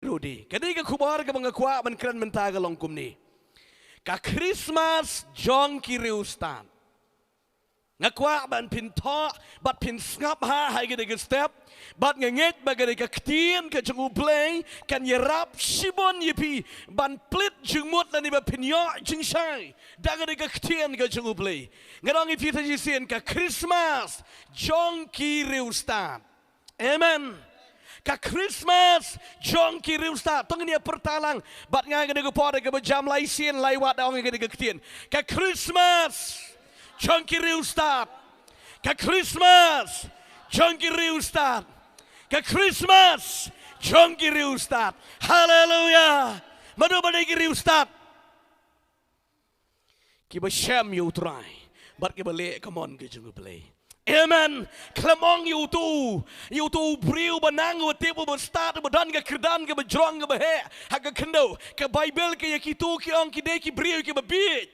rodi. Kadi ka kubar ka mga kwa man kran mentaga long kumni. Ka Christmas jong kiriustan. Nga kwa ban pin to bat pin ngap ha hai gede ke step bat ngenget bagade ka ktien ka jung play kan yerap shibon yipi ban plit jung mut lani ba pin yo jing shai dagade ka ktien ka jung play ngadong ipi ta jisien ka Christmas jong kiriustan. Amen. Ka Christmas jong kiriustan tong ni pertalang bat nga gede ko pore ka jam lai sien lai wat daong gede ka ktien ka Christmas Chunky Riustad. Ka Christmas. Chunky Riustad. Ka Christmas. Chunky Riustad. Hallelujah. Manu badai Riustad. Kiba sham you try. But kiba le come on ke jungu play. Amen. Klamong you tu briu banang wa tipu ba start ba dan ka kredan ka ba jrong ka ba he. Ha ka kendo ka Bible ka yakitu ki ong ki de ki briu ki ba bit.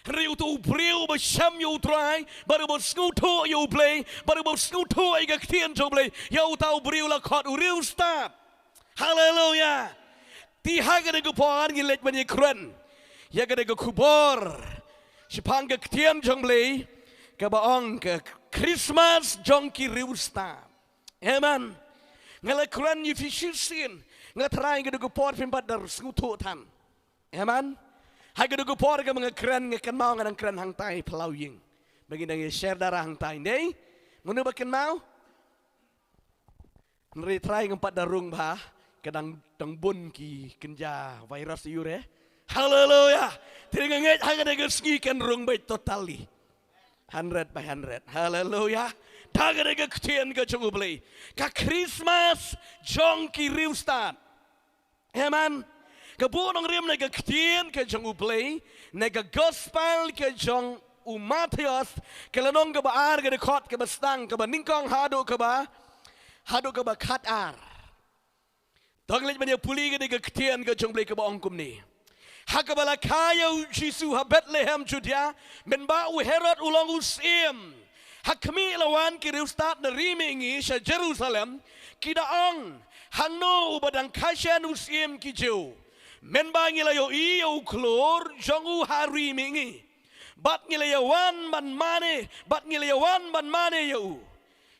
Riu tu briu ba sham you try, baru ba skuto you play, baru ba skuto ay gaktian jo play, you tau briu la kot riu start. Hallelujah. Ti haga de kupon gilet ban yekren. Yaga de kupor. Sipang gaktian jong play, ka baong ka Christmas jong ki riu start. Amen. Ngalekren you fishin, ngatrai ga de kupor pimpat dar skuto tan. Amen. Hai kedu kupor ke mga keren ngakan mau ngadang keren hang tai pelau ying. Bagi nang share darah hang tai nei. Ngunu bakin mau. Nri try ngempat darung bah. Kadang dang bun ki kenja virus yure. Hallelujah. Tiri nganget hang ada geski kan rung baik totally. 100 by 100. Hallelujah. Daga daga ketian ke jungu beli. Ka Christmas jong ki riustan. Amen. Kabunong rim nega ktien ke jong uplay, nega gospel ke jong umatios, ke lanong ke baar ke dekot ke bestang ke ningkong hado ke ba kat ar. Tong lej manya puli ke nega ktien ke jong play ke ba ongkum ni. Hakabala kaya Jisu ha Bethlehem Judea, men ba u Herod ulang usim. Hakmi lawan ki riustat na rimingi sa Jerusalem, kidaong hangno ubadang kasyan usim ki Jew. Men ba ngilayo iyo klor jongu hari mingi bat ngilayawan man mane yo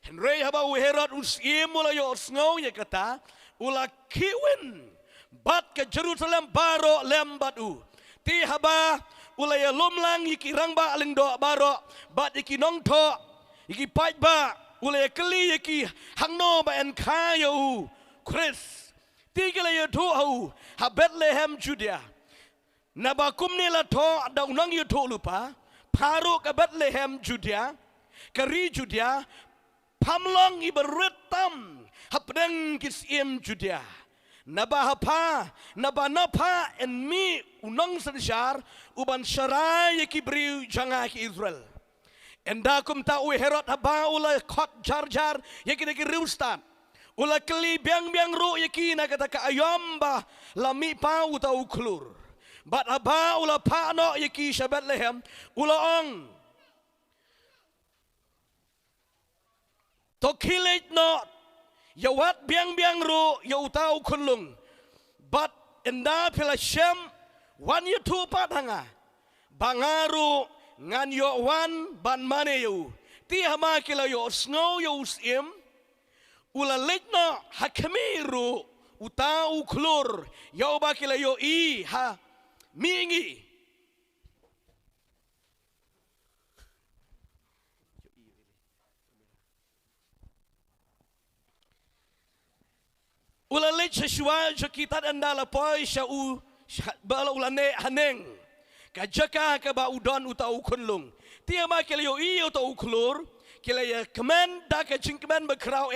Henry haba u Herod usim mulayo sngow ya kata ula kiwin bat ke Jerusalem baro lembat u ti haba ulaya lumlang ikirang ba aling do baro bat iki nong to iki pait ba ulaya keli iki hangno ba en kayo Chris tiga ya tuh ha Bethlehem Judea. Nabakum ni la to daw nang yu to lupa. Paru ka Bethlehem Judea. Kari Judea. Pamlong iberetam hapdeng kisim Judea. Nabahapa nabanapa en mi unang sansyar uban syarai kibriu janga ki Israel. Endakum ta u Herod haba ula kot jar yaki riustan. Ula keli biang ru yakina kata ka ayamba lami pa utau klur. Bat aba ula pa no yaki sa Bethlehem ula ong. Tokilit no yawat biang ru ya utau kunlung. Bat enda pila shem wan yutu patanga. Bangaru ngan yo wan ban mane yo. Ti hama kila yo snow yo usim. Ula letno hakamiru utau klur yau bakila yo I ha mingi ula let shwa kita andala poi sha u bala ula ne haneng ka jaka ka ba udon utau kunlung tia bakila yo I utau klur kila ya kemen da ka jingkemen bekrau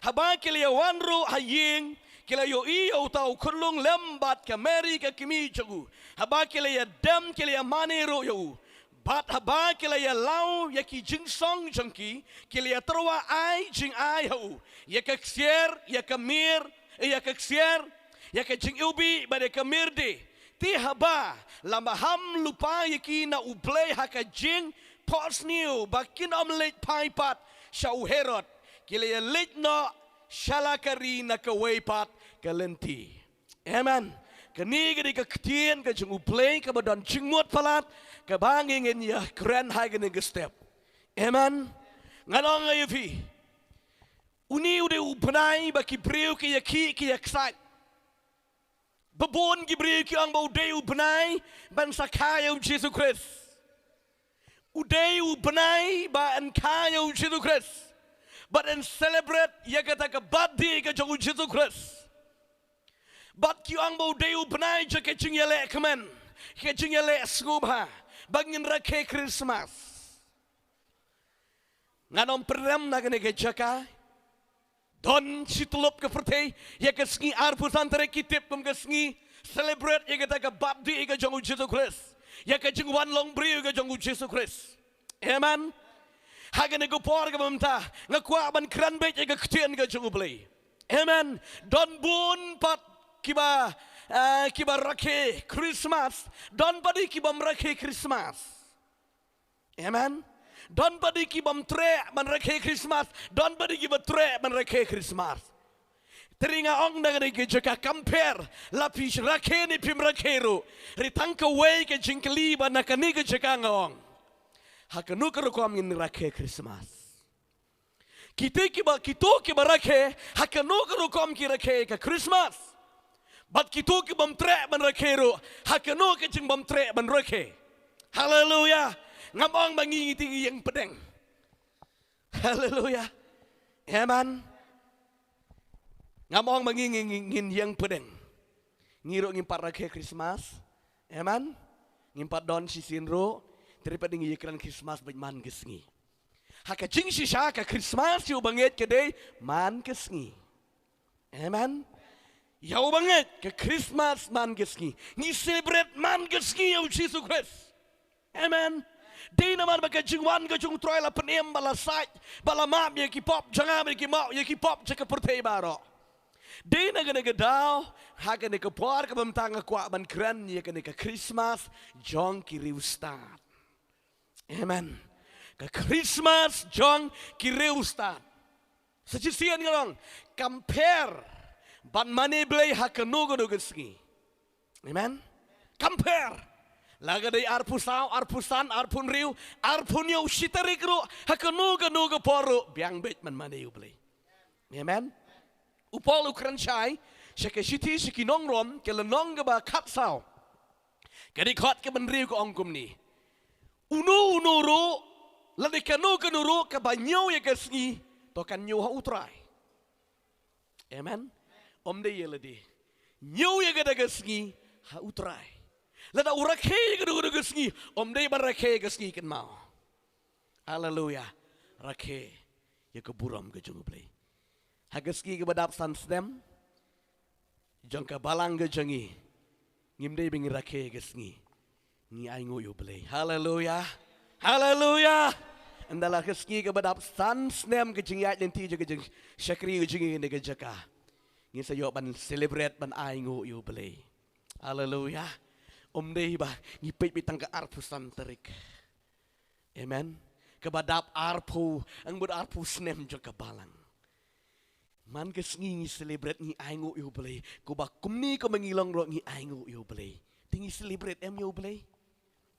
Haba kila wanru haying kila yo iyo tau kurlung lembat ka meri ka kimi jagu. Haba kila ya dem kila ya manero yo. Bat haba kila ya lau ya ki jingsong jangki kila ya terwa ai jing ai ho. Ya ka ksier ya ka mir ya ka ksier ya ka jing ubi bade ka mirde. Ti haba lama ham lupa ya ki na uplay haka jing pos new bakin omlet paipat sa Herod. Kila ya let no shalakari na kawaypat lenti. Amen. Kini gini ketien ke jeng uplay ke badan jengmut palat ke bangingin ya keren hagen ke step. Amen. Ngalong ayufi. Uni udah ubenai bagi beriu ke yaki ke yaksat. Babon ki beriu ki ang bau deu ubenai ban sakaya Yesus Kristus. Udai ubenai ba an kaya Yesus Kristus. But and celebrate ya kata ke birthday ke jeng Yesus Kristus. Bat ki ang bau deu benai je ke jing yale kemen. Ke jing yale sngubha. Bangin rake Christmas. Nganom perem na gane ke jaka. Don situlup ke pertei. Ya ke sengi arpusan tere kitip kum ke sengi. Celebrate ya kata ke birthday ke jeng Yesus Kristus. Ya ke jing wan long beriu ke jeng Yesus Kristus. Amen. Hagane ke por ke memta. Ngakwa ban kran bet ya ke ketien ke jeng ublay. Amen. Don bun pat kiba rake Christmas. Don padi kiba rake Christmas. Amen. Don padi kiba tre man rake Christmas. Don padi kiba tre man rake Christmas. Teringa ong na ke jaka compare lapis rake ni pim rakero. Ritangka way ke jingkeli ba nakani ke jaka ngong. Hakanu ke rukom ngin rake Christmas. Kita kiba rake hakanu ke rukom ki rake ke Christmas. Bat kita ki bam tre ban rakero hakano ke jing bam tre ban rake. Haleluya. Ngamong bangi tinggi yang pedeng. Haleluya. Amen. Ngamong bangi ngin yang pedeng. Ngiro ngimpat rake Christmas. Amen. Ngimpat don sisinro daripada ngikran Christmas bajman kesngi. Haka jing sisa ka Christmas yu banget kedai man kesngi. Amen. Yau banget ke Christmas man gesngi. Ni celebrate man gesngi ya Yesus Kristus. Amen. Di naman baka jingwan ka jung troy la penem bala site bala map ya ki pop jangan ki mau ya ki pop jaka pertei baro. Di naga daw haga ne ka por ka bamtanga kwa ban kran ya ka ne ka Christmas jong ki riustat. Amen. Ka Christmas jong ki riustat. Sejisian ngong compare ban mani blay hakanugo nugesgi. Amen. Compare. Laga day arpusaw, arpusan, arpun riu, arpun yaw shitarikro hakanugo nugo poro biang bet man mani blay. Amen. Upol ukran chai, shake shiti shikinong rom ke lenong ba katsaw. Kadi kot ke ban riu ko ongkum ni. Unu ro lade kanugo nuro ka banyo ya kesgi to kanyo ha utray. Amen. Om de yele de. Nyu ye gada gesngi ha utrai. Lada urakhe ye gada gesngi om de ban rakhe gesngi ken mau. Hallelujah. Rakhe ye ke buram ke jung play. Ha gesngi ke badap san stem. Jong ka balang ke jangi. Ngim de bing rakhe gesngi. Ni ai ngo yu play. Hallelujah. Hallelujah. Andala gesngi ke badap san stem ke jing yat lenti je ke jing syakri ke jing ne ke jaka. Ni sayo ban celebrate ban ai ngo yu belay. Hallelujah. Dei ba ni pei bitang ka arpusan terik. Amen. Kabadap arpu ang bud arpu snem jo kabalang. Man kesngi ni celebrate ni ai ngo yu belay. Ko ba kumni ko mangilong ro ni ai ngo yu belay. Tingi celebrate em yu belay.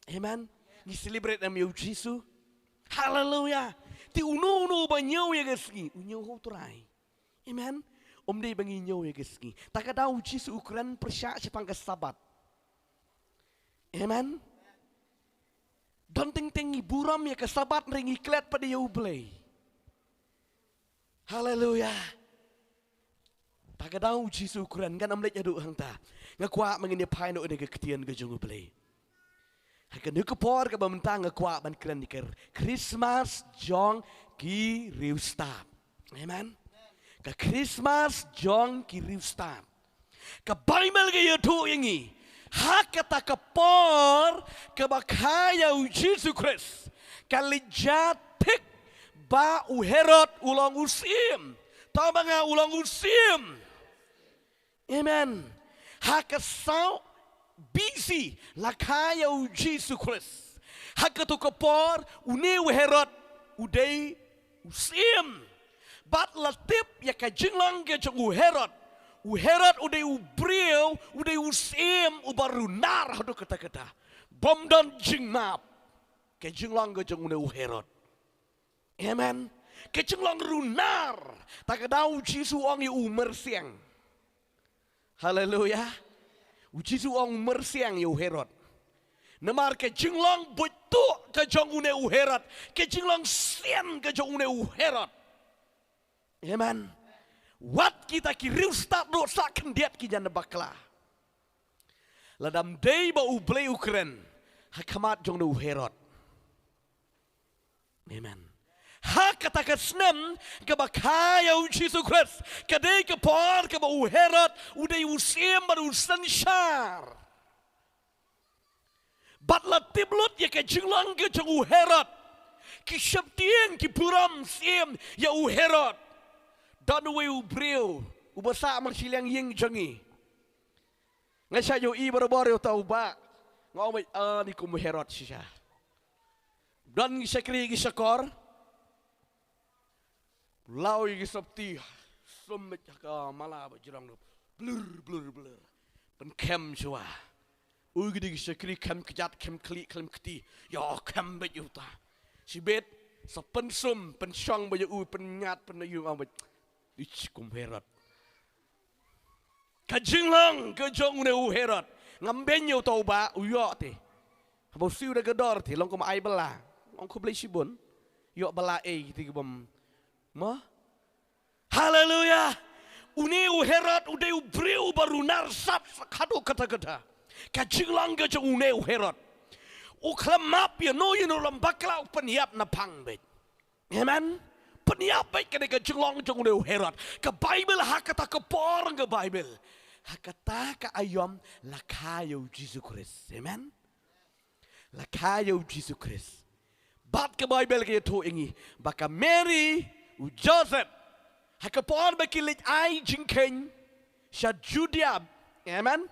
Amen. Ni celebrate em yu Jesu. Hallelujah. Ti uno ba nyaw ya kesngi. Unyaw ho turai. Amen. Dei bangi nyaw ya kesngi. Taka daw Jesu ukuran persya sipang kesabat. Amen. Don ting buram ya kesabat ringi klet pada ya ublay. Haleluya. Taka daw Jesu ukuran kan amlet yadu hangta. Ngakwa mangini paino ide keketian ke jung ublay. Hakan ukupor ke bamantang ngakwa ban keren diker. Christmas jong ki riustab. Amen. Ka Christmas jong kiriustan. Ka Bible ke yutu yangi. Hakata ka por ka bakaya u Yesus Kristus. Kalijatik ba u Herod ulang usim. Tahu nga ulang usim. Amen. Hakasaw busy lakaya u Yesus Kristus. Hakatu ka por uni u Herod uday usim. Bat latip ya ka jinglang ke jung Herod u Herod udah u brio, udah u sem, u baru nar hadu kata-kata. Bom dan jing map. Ke jing lang ke jing udah u Herod. Amen. Ke jing lang runar. Tak kedau Jisu ong u mersiang. Haleluya. U Jisu ong mersiang u Herod. Namar ke jing lang betul ke jing udah u Herod. Ke jing lang sian ke jing udah u Herod. Amen. Wat kita kiriu start dosa kendiat kita nebaklah. Ladam day ba ublay ukren hakamat jong nu Herod. Amen. Ha kata kesnem ke bakaya Jesus Christ. Kadai ke par ke ba Herod udai usim baru sanshar. Batla tiblut ya ke jinglang ke jong Herod. Ki syaptien ki puram sim ya Herod. Dan uwe ubreu, ubasa magsiliang ying jangi. Nga siya yung ibarabari o tao ba? Nga umay, ni kumuherot siya. Dan siya kiri siya kor. Lau yung sabti, sumit ka malaba jirang lup. Blur. Pen kem siya. Uy gidi siya kiri kem kejat, kem kli, kem kti. Ya kem bet yuta. Si bet, sa pensum, pensyang ba yung uy, penyat, penayung awet. Ich kum Herod. Kajing lang kajong ne u Herod. Ngamben yo tau ba uyo te. Habau siu da gedor te long kum ai bela. Long kum beli sibun. Yo bela ti bom. Ma? Haleluya. Uni u Herod ude u breu baru narsat kado kata-kata. Kajing lang kajong ne u Herod. U klamap ya no you no lambakla u peniap na pangbet. Amen. Peniap baik kena ke jelong jong deu Herod. Ke Bible hakata ke porang ke Bible. Hakata ke ayam lakayo Jesus Christ. Amen. Lakayo Jesus Christ. Bat ke Bible ke itu ingi. Baka Mary u Joseph. Haka por bakilit ay jingkeng. Sya Judea. Amen.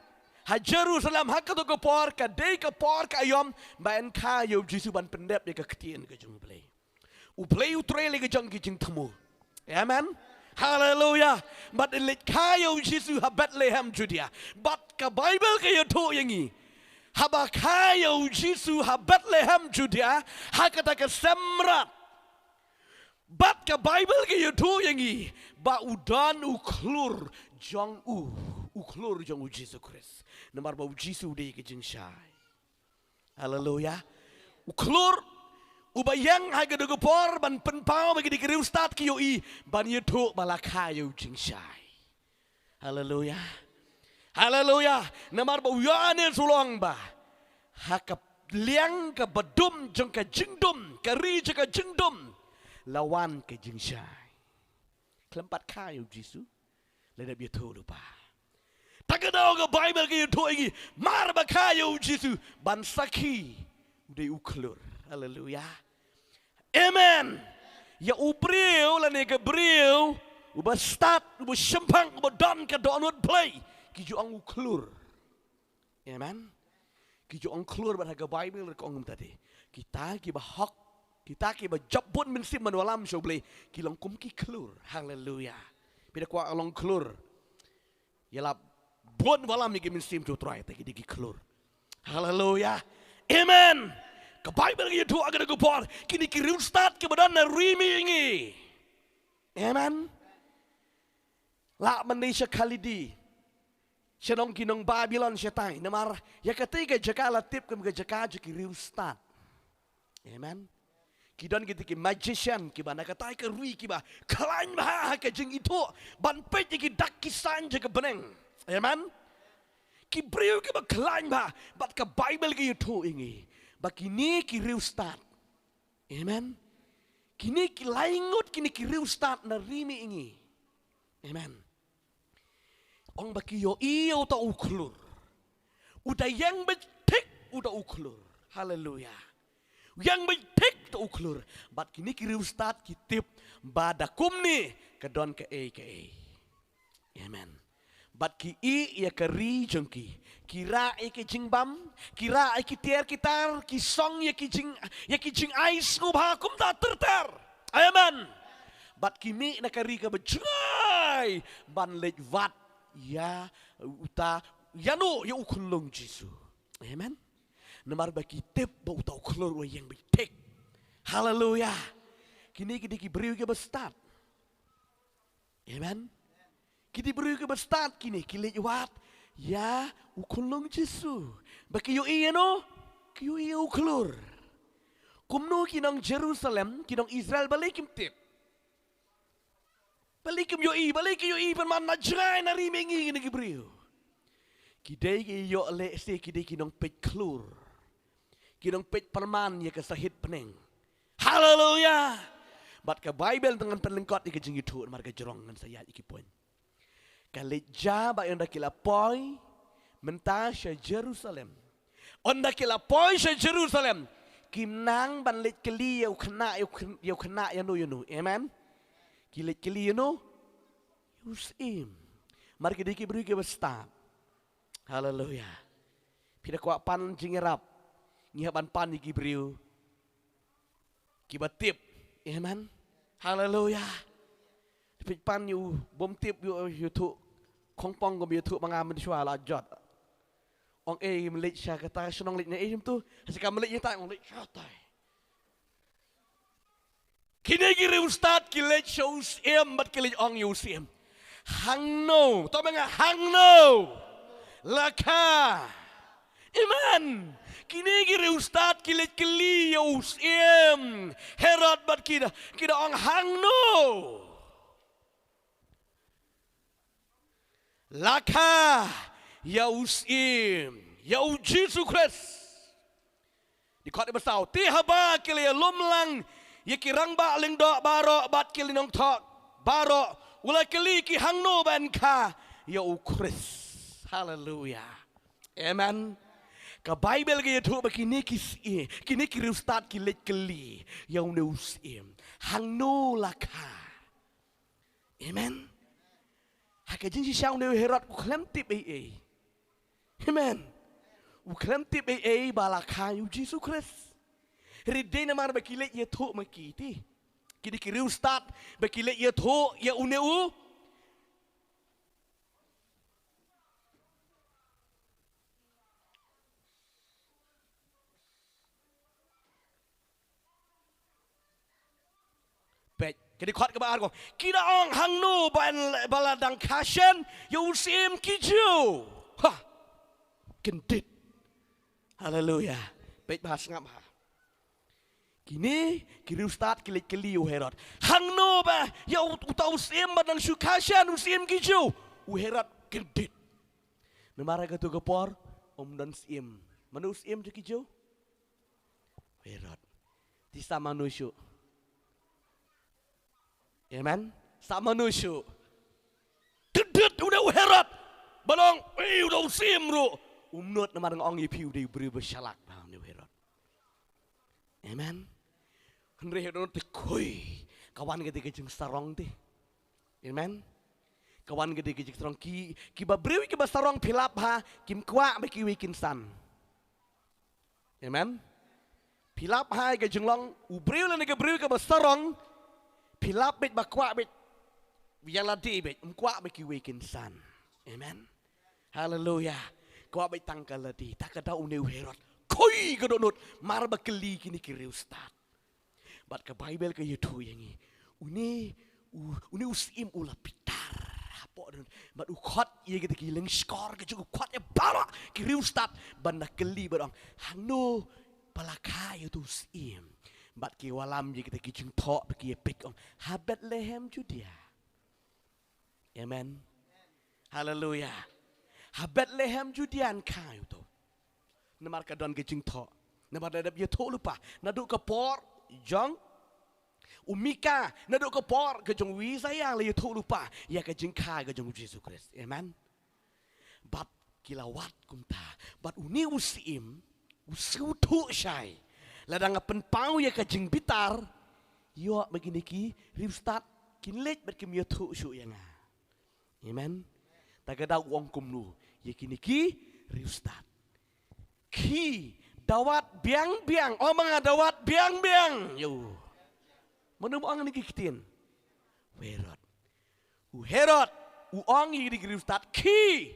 Ha Jerusalem hakata ke por ke day ke por ke ayam. Bayan kayo Jesus ban pendep ya ke ketien ke jong play. Uplay utrele ke jang kijing temu. Amen. Hallelujah. But ilit kayo Jesus ha Bethlehem Judea. But ka Bible ke yato yangi. Haba kayo Jesus ha Bethlehem Judea. Ha kata ke semrat. But ka Bible ke yato yangi. Ba udan uklur jang uklur jang Jesus Christ. Namar ba Jesus de ke jing syai. Hallelujah. Uklur ubayang haga dugupor ban penpau bagi dikiriu start ki yoi ban yetu balakayu jingshai. Haleluya. Haleluya. Namar ba uyane sulong ba. Haka liang ka badum jeng ka jingdum ka ri ka jingdum lawan ka jingshai. Kelempat kayu Jisu ledap yetu lupa. Takadaw ka Bible ka yetu ingi mar ba kayu Jisu ban saki de uklur. Haleluya. Amen. Ya ubreu la ne gabriel uba start uba syempang uba don ka donut play kiju ang uklur. Amen. Kiju ang klur ba haga Bible ka ongum tadi. Kita ki ba hak kita ki ba jabun min sim manualam so play kilong kum ki klur. Haleluya. Pida kwa along klur. Yala bon walam ni min sim to try ta ki klur. Haleluya. Amen. Ke Bible ke itu agak gupor kini kirim start ke badan rimi ini. Amen. La Malaysia Khalidi. Senong kinong Babylon setai namar ya ketika jaka latip ke jaka kirim start. Amen. Kidan kita ki magician ki bana katai ke rui ki ba kalain bah ke jeng itu ban pet ki dak kisan je ke beneng. Amen. Ki briu ki ba kalain bah bat ke Bible ke itu ini. Bakini kiriu start. Amen. Kini ki laingot kini kiriu start na rimi ingi. Amen. Ong baki yo iyo ta uklur. Uda yang betik uda uklur. Haleluya. Yang betik ta uklur. Bat kini kiriu start kitip bada kumni kedon ke e. Amen. Bat ki i ya keri jengki. Kira ki jingbam, kira ki tiar kitar, ki song ya ki jing ais ngubah kum ta terter. Amen. Bat kimi na kari ka bejai ban lej wat ya uta ya no ya ukulung Jesu. Amen. Namar bagi tip ba uta ukulur yang bitek. Haleluya. Kini ki beriu ke bestat. Amen. Kini beriu ke bestat kini kilit wat ya ukulung Jesu. Bagi yo iya no kiyo iya ukulur. Kumno kinang Jerusalem kinang Israel balikim tip. Balikim yo i pan na jrai na rimengi ni gibriu. Kidai ki yo le se kidai kinong pet klur. Kinong pet perman ya kesahit peneng. Haleluya. Bat ke Bible dengan penlengkot ika jeng itu marga jerong ngan saya iki poin. Kaleja ba yang dakila poi mentasya Jerusalem. Onda kila poi sa Jerusalem. Kimnang ban let keli yau kena ya no. Amen. Kilit keli no. Yusim. Mari kita beri ke bestab. Haleluya. Pida kuat pan jingerap. Ngihapan pan iki beriu. Kibatip. Amen. Haleluya. Pid pan yu bom tip yu tu kongpong ko yu tu mangamen shwa la jot. Ong Malaysia kata senang lit ni tu. Hasika Malaysia tak ong lit syatai. Kini kiri ustad kilit shows bat kilit ong yusim. Hang no, tahu menga hang no. Laka. Iman. Kini kiri ustad kilit kili yusim. Herod bat kita ong hang no. Laka. Yausim, Yau Jesus Christ. Di kota besau, tihaba kili lumlang, ye kirang ba ling do baro bat kili nong tok baro, ula kili ki hangno ban ka Yau Christ. Haleluya. Amen. Ka Bible ke tu begini kini kiri ustad kilit kili Yau neusim, hangno laka. Amen. Hakajin si siang neu Herod uklem tip Amen. Ukram tip balaka yu Jesus Christ. Ridde namar bakilet ye tho makiti. Kini kiri ustad bakilet ye tho ye uneu. Pet kini khot ke ba ko. Kina ong hangnu baladang kashen yu sim kiju. Ha. Kendit. Haleluya. Baik bahas ngam ha. Kini kiri ustad kilit keli Herod. Hang no ba ya utau sim badang sukasyan usim kiju. Herod kendit. Nemara katu kepor dan sim. Mana usim je kiju? Herod. Tisa manusia. Amen. Sama manusia. Kendit udah Herod. Balong, udah usim bro. Umnut nama dengan orang ipiu dia beri bersyalak paham ni Herod. Amen. Henry Herod tekoi kawan ketika jeng sarong ti. Amen. Kawan ketika jeng sarong ki babrewi ki sarong pilap ha kim kwa beki wikin san. Amen. Pilap ha ke jeng long ubrewi lan ke brewi ke sarong pilap bet bakwa bet wialadi bet kwa beki wikin san. Amen. Haleluya. Kau baik tangkal lagi, tak ada uneu Herod. Koi kedonut marba keli kini kiri ustad. Bat ke Bible ke YouTube yang ini, uni usim ulah pitar. Apa dan bat ukot ia kita kiling skor ke cukup ukotnya balak kiri ustad. Banda keli berang hangno palakai itu usim. Bat ki walam ia kita kijung tok bagi pek ong habat lehem Judea. Amen. Haleluya. Bethlehem Judean kayu tu. Namar kadon kecing tok. Namar dadap ye tok lupa. Naduk ke por jong. Umika naduk ke por ke jong wi sayang le ye tok lupa. Ya kecing kai ke jong Jesus Christ. Amen. Bat kilawat kumta. Bat uni usim. Usiu tok syai. Ladang apen pau ya kecing bitar. Yo begini ki ribstat kinlet bat kim ye tok syuk yang. Amen. Tak ada uang kumlu. Ya kini ki riustat. Ki dawat biang-biang. Oh mga dawat biang-biang. Yo. Mana mo ang nagikitin? Herod. Herod. uang ini dikiri ustad ki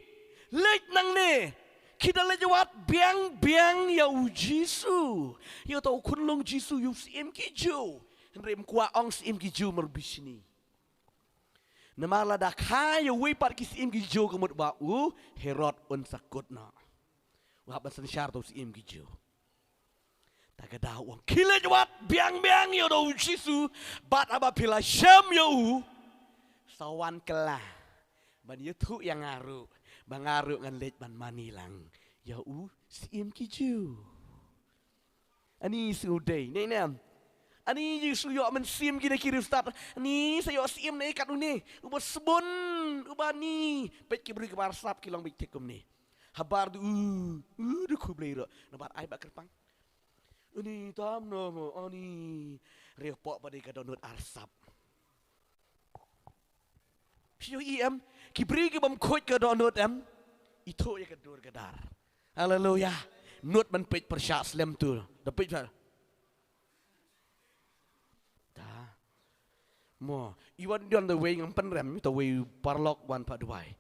lek nang ne kita lejawat biang ya u Jisu ya tau kun long Jisu yu sim ki ju rem kwa ong sim ki ju merbisni nama lada kaya wipat ki sim ki ju kemut ba u Herod un sakut na wa ban san syar tau sim ki ju tak ada uang kile jawat biang ya do Jisu bat aba pila syam ya u sawan kelah ban yutu yang ngaru bangaru ngan lej ban manilang ya u sim ki ju ani suday ni nam ani Jisu yo men sim gina kiri ustad ni sayo sim ni kat ni uba sebon uba ni pet ki beri kebar sap ki long bik tekum ni habar du du ku blero nabar ai bak kerpang ini tam no ani repot pada ka download arsap Pio em ki beri ki bam khoj ka download em itu ya ka dur gadar haleluya not man pej persyak slam tu dapet ta mo iwan on the way ngam penrem to way parlok wan pa duai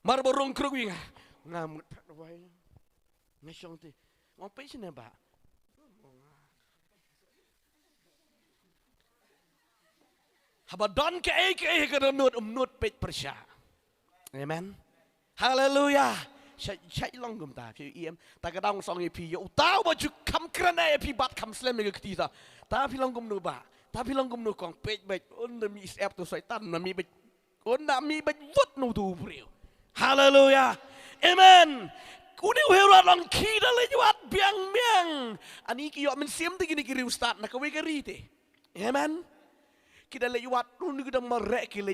mar borong kruk wi ngamut pa duai ngasong ti ngopi sini ba Habadon ke ke nut pej persya. Amen. Haleluya. Saya long gum ta pi em ta ka dong song pi yo tao ba ju kam krana pi bat kam slem ne ke ti ta. Ta pi long gum nu ba. Ta pi long gum nu kong pej bej on the mi sep to syaitan na mi bej on na mi bej wot nu tu priu. Haleluya. Amen. Kuni Herod long ki da le juat biang. Ani ki yo men sim ti gini kiri ustad na ka we kari te. Amen. Kita lewat nu kita merek kita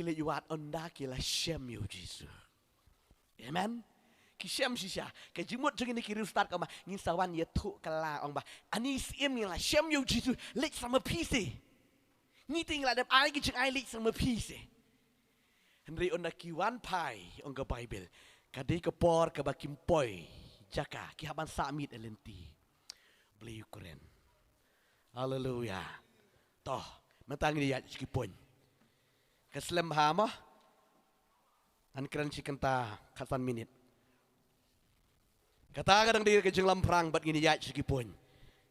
lewat onda kita syam yo Jisu. Amen. Ki syam sisa ke jimut jeng ni kiri ustad ka ma ngin sawan ye thu kala ong ba ani sim ni la syam yo Jisu lek sama pise. Ni ting la dep ai ki jeng ai lek sama pise. Henry onda ki wan pai ong ka Bible. Kadai ke por ke bakim poi jaka ki haban samit elenti. Beli Ukraine. Haleluya. Toh matang dia sikipon keslem hama an kran sikenta katan minit kata kadang dia ke jenglam perang bat gini ya sikipon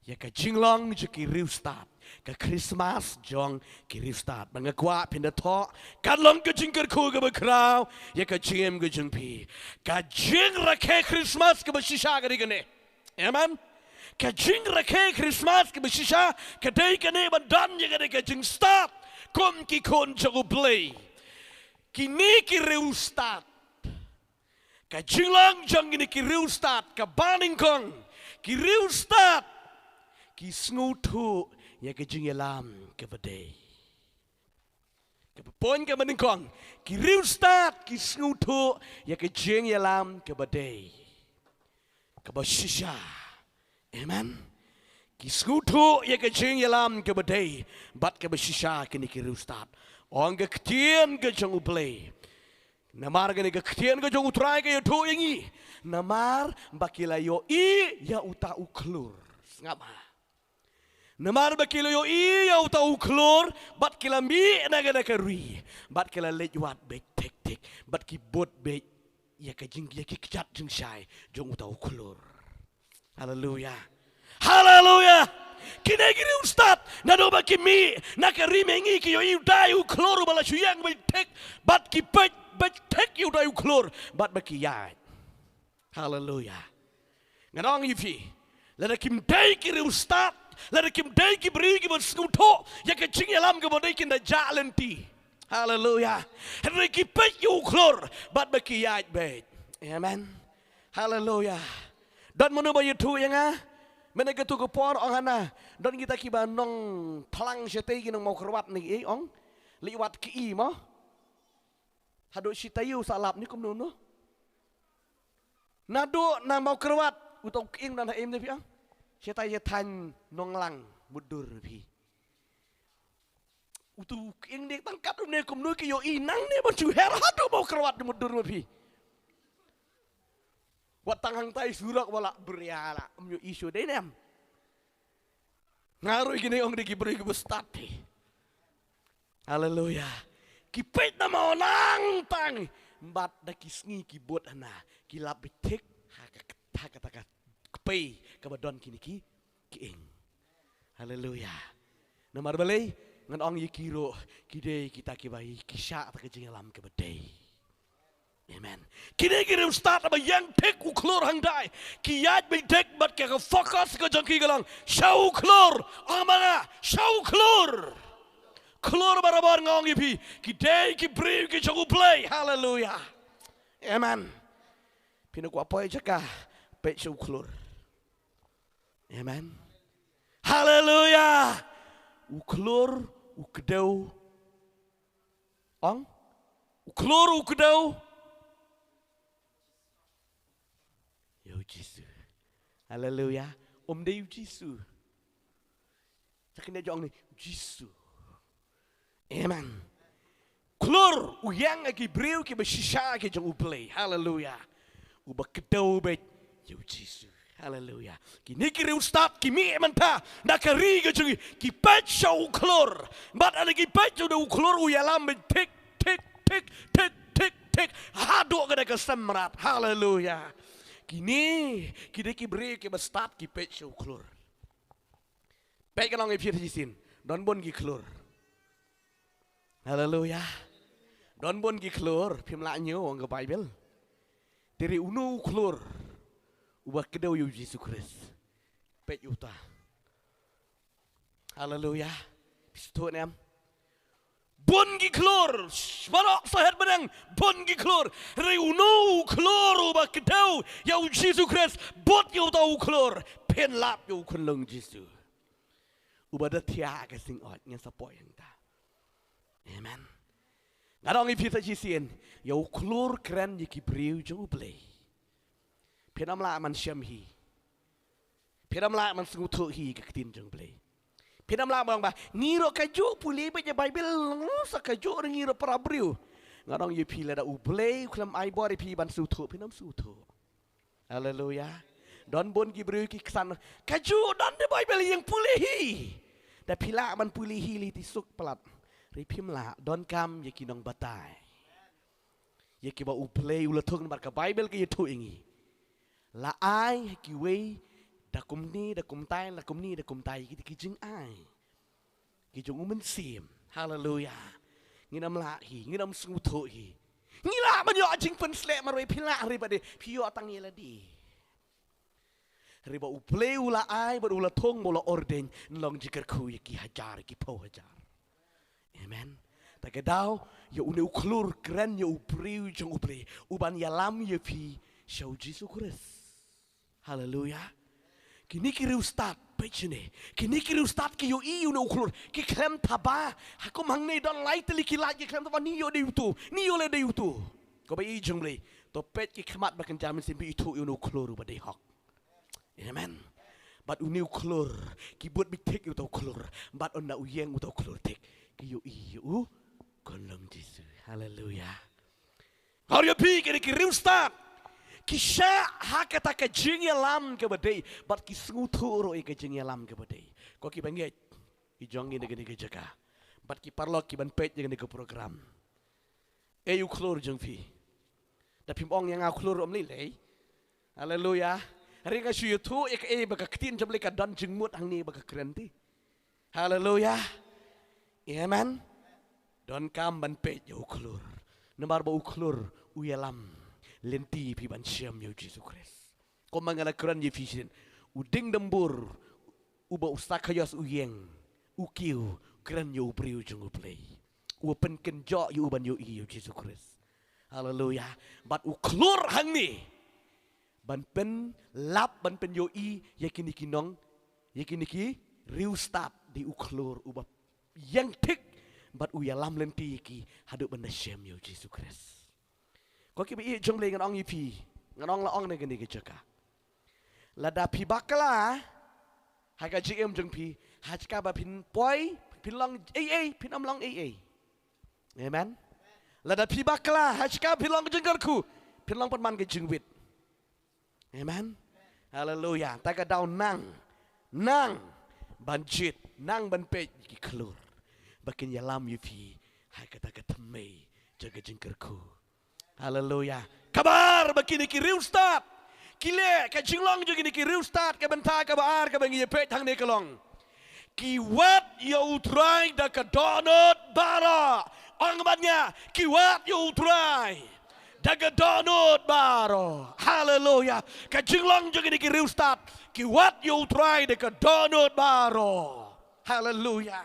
ya ke jinglong jeki riustat ke Christmas jong ki riustat bangakwa pinda tho kan long ke jingker ko ke bakrau ya ke jingem ke jengpi ka jing rakhe Christmas ke basisha ke digene amen Kajing rakhe Christmas ke besisha kadai kene badan je kadai kajing start kom ki kon jago play kini ki reustat kajing lang jang ini ki reustat ka baning kong ki reustat ki sngutu ya kajing yalam ke badai ke pon ke baning kong ki reustat ki sngutu ya kajing yalam ke badai ke besisha Amen. Kiskutu ya ke jing yalam ke badai bat ke besisha kini ki rustat. Ong ke ktien ke jong uplay. Namar ke ktien ke jong utrai ke yoto yangi. Namar bakila yo I ya uta uklur. Ngapa? Namar bakila yo I ya uta uklur bat kila mi naga ri. Bat kila lejwat bek tek bat ki bot bek ya ke jing ya ki kjat jing syai jong uta uklur. Haleluya. Haleluya. Kini kiri ustad. Nado baki mi. Naka rimengi ki yo iu dayu klor bala syuyang tek. Bat ki bet tek yu dayu klor. Bat baki yai. Haleluya. Ngadong ifi. Lada kim day kiri ustad. Lada kim day ki beri ki bersekuto. Ya ke cing yalam ke bodai kinda jalan ti. Haleluya. Henry ki bet yu klor. Bat baki yai bet. Amen. Haleluya. Dan mana bayu tu yang mana ketu kepor orang hana. Dan kita kiba nong pelang setai kita mau kerwat ni ong liwat ki mo. Hado sitayu salap ni kumno no. Nado na mau kerwat utau ing dan haim ni pi ang. Setai tan nong lang mudur pi. Utu ing dek tangkat ni kumno ki yo inang ni baju her hado mau kerwat mudur pi. Wat tanghang tay surak wala beriala umyo isu denem ngaruh gini ong diki beri ke bestati haleluya ki pet na mau nang tang bat da ki sngi ki bot ana ki lap bitek ha kata pe ka badon kini ki ing. Haleluya. Namar balai ngan ong ye kiro kide kita ki bai ki sha ta ke jingalam ke badai. Amen. Kini kira start apa yang tek uklor hang dai. Kiyat bin tek bat ke fokus ke jangki galang. Shau klor. Amana shau klor. Klor barabar ngong ipi. Kidai ki bri ki jago play. Hallelujah. Amen. Pina ko apoy jaka pet shau klor. Amen. Hallelujah. Uklor ukdau. Ong. Uklor ukdau. Jesus. Hallelujah. Dia Jesus. Cakap dia jong ni Jesus. Amen. Klor uyang lagi breu ki bersisa ki jong uplay. Hallelujah. Uba kedau bet Jesus. Hallelujah. Kini kiri ustad kimi menta nak kari ke jong ki pet show klor. Bat ada ki pet show klor uyalam bet tik tik tik tik tik tik. Haduk kada kesemrat. Hallelujah. Kini kita ki beri ki start ki pet show klor. Pet kan orang ipir jisin. Don bon ki klor. Haleluya. Don bon ki klor pim la nyo ang Bible. Dari unu klor. Ubah kedau yu Yesus Kristus. Pet yuta. Haleluya. Pisto nem. Bon gi klor, barok sahat benang bon gi klor, reuno klor ubah kedau, yau Yesus Kristus, bot yau tau klor, pen lap yau kunlung Yesus. Ubah dah tiak ke sing ot ngan sapoy yang ta. Amen. Ngarong ipi ta jisien, yau klor keren ye ki briu jauh play. Penam la man syam hi. Penam la man sengutu hi ke ketin jauh play. Pinam lah bang bah, ngiro kaju pulih baca Bible, sakaju ngiro parabriu. Ngarong ye pila da ublay, kulam ai bori pi ban sutu, pinam sutu. Haleluya. Don bon gibriu ki kesan, kaju don de Bible yang pulihi. Da pila man pulihi li tisuk pelat. Ripim lah, don kam ye kinong batai. Ye ki ba ublay ulatung bar ka Bible ki ye tu ingi. La ai ki wei dakum ni, dakum tai, dakum ni, dakum tai, kita kijing ai, kijung umen sim, haleluya, nginam lahi, nginam sengutuhi, ngila banyo jing pen slek marway pila riba de, piyo tangi ladi, riba uplay ula ai, ber ula tong bola orden, nlong jikar kuy ki hajar, ki pau hajar, amen. Tagadau, ya une uklur keren ya upriu jong uplay, uban yalam ya pi, syau Yesus Kristus, haleluya. Kini kiri ustad pecene, kini kiri ustad ki yo iu no uklur, ki klem taba, aku mangne don lai teli ki lagi klem taba ni yo de le de utu. Ko ba i jungle, to pet ki khamat bakan jamin simpi itu yo no uklur ba de hok. Amen. Bat uni uklur, ki buat big tek uto uklur, bat onna uyeng uto uklur tek, ki yo iu kolong Yesus. Haleluya. Hari pi kiri ustad. Kisah hakata ke jingyalam ke badai, bat kisnguturo ke jingyalam ke badai. Kau ki banget, ijongi dengan ke jaga, bat ki parlok ki ban pet dengan ke program. Ayu klor jengfi, tapi ong yang aku klor lelai. Haleluya. Hari kasih itu ek baka ketin jam leka dan jengmut hang ni baka kerenti. Haleluya. Amen. Don kam ban pet jauh klor, nomor bau klor uyalam. Lenti pi ban syam yo Yesus Kristus. Ko mangala Quran ye fishin. Uding dembur uba ustakayas uyeng. Ukiu kran yo priu jung play. U pen kenjo yo ban yo i yo Yesus Kristus. Haleluya. Bat u klur hang ni. Ban pen lap ban pen yo i yakini kinong yakini riu start di u klur uba yang tik bat u yalam lenti ki haduk ban syam yo Yesus Kristus. Kau kibi jong le ngan ong ipi, ngan ong la ong ne gani kejaka. Lada pi bakala, haga jim jong pi, hajka ba pin poi, pin long pin am long Amen. Lada pi bakala, hajka pin long jenggarku, pin long panman ke jengwit. Amen. Haleluya. Taga daun nang banjit, nang banpet ki kelur. Bakin yalam ipi, Hai kata ketemai jaga jengkerku. Haleluya. Kabar begini kiri ustad. Kile ka jinglong juga ni kiri ustad ka bentar ka baar ka bangi pek tang ni kelong. Kiwat ya utrai da ka donot bara. Angbatnya kiwat ya utrai da ka donot bara. Haleluya. Ka jinglong juga ni kiri ustad. Kiwat ya utrai da ka donot bara. Haleluya.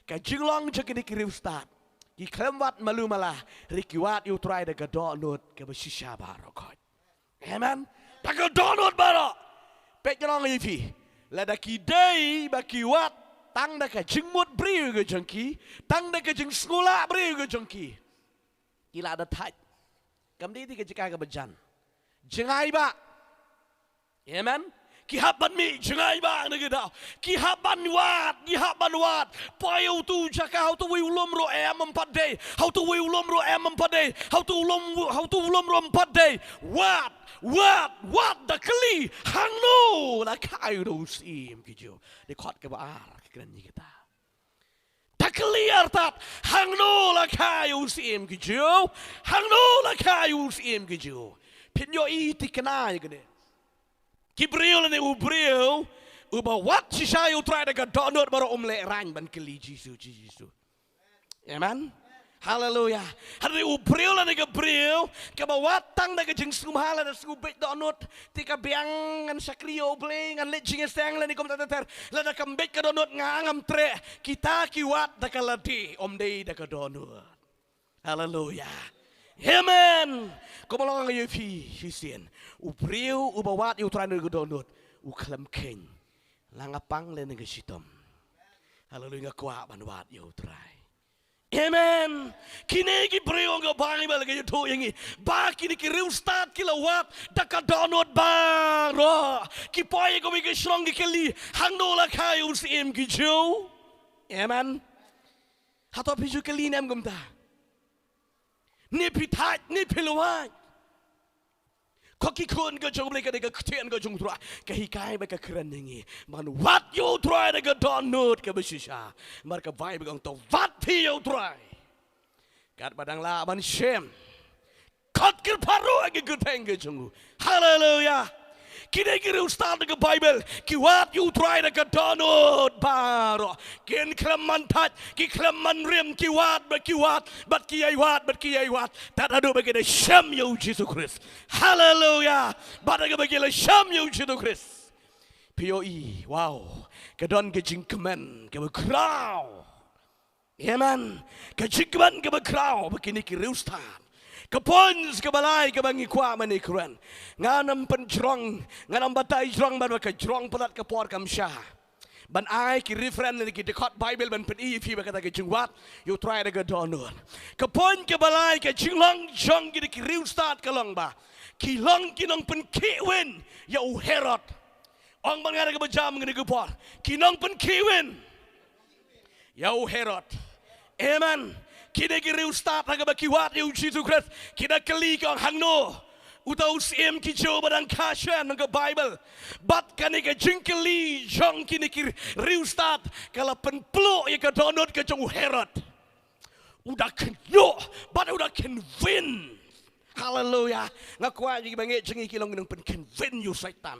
Ka jinglong juga ni kiri ustad. Ki klemwat malu malah rikiwat ya utrai da ka donot ka besisha bara kot. Amen. Da ka donot bara. Pek jinglong yifi. Lada kidai baki wat tang da ka jingmut briu ke jengki tang da ka jing sekolah briu ke jengki kila ada tat kamdi ti ka jika ka bejan jengai ba amen ki haban mi jengai ba na gida ki haban wat payo tu jaka how to we ulom ro am 4 day how to we ulom ro am 4 day how to ulom ro 4 day what the kli hangno la kai do sim kijo de khot ke ba kren ni kita ta clear tat hangno la kai sim kijo hangno la kai sim kijo pin yo I tikna gede kibril ne ubril uba wat shisha you try to get donut baro omle rang ban kli Jesus amen. Haleluya. Hari ubril na gabriel kabawat tang na gajing sumhala na subit donut tika biang ngan sakrio bling ngan lejing esteng la ni kom tater la na kambit ka donut ngangam tre kita kiwat da kaladi omdei da ka donut. Haleluya. Amen. Komolong yefi hisien. Ubril ubawat you try na donut uklam king. Langapang le na gasitom. Haleluya kwa banwat you try. Amen. Kini ki brio nga Bible ka yuto yangi. Ba kini ki real start kilawat da ka donut baro. Ki poye ko mi ki strong ki kali hangno la kayo si em ki jo. Amen. Hato piju kali nem gumta. Ni pitat ni pilawat. Koki kun ka jong bleka de ka ktien ka jong tra ka hikai ba ka kren ngi man what you try de ka donut ka besisha mar ka vibe gong to what you try kat badang la man shem kot kir paru agi guteng ka jong hallelujah kini kiri ustad ke Bible kiwat you try de ka donut baro kin kleman tat ki kleman rim kiwat bat kiyai wat tat adu bagi de shem you Jesus Christ hallelujah bat agi bagi le shem you Jesus Christ POE wow kedon ke jingkemen ke bekrau amen ke jingkemen ke bekrau begini kiri ustad Kapons kabalay kabangi kwa manikran. Nganam penjrong, nganam batay jrong ban ka jrong palat ka por kam sha. Ban ai ki reference ki dekot Bible ban pen fi ba kata ki jingwat you try to go donut. Kapon kabalay ka jinglong jong ki riu start ka long ba. Ki long ki nong pen kiwin ya u Herod. Ong ban ngara ka bajam ngani ko por. Ki nong pen kiwin ya u Herod. Amen. Kita kiri ustad raga bakiwat you Jesus Christ. Kita keli kang hangno. Utau siem kijo badang kasyan ng Bible. Bat kani ka jingkeli jong kini kiri ustad kala penplo ya ka donut ka jong Herod. Udah kenyo, bat udah convince. Hallelujah. Ngakwa jadi banget jengi kilong ng pen convince you Satan.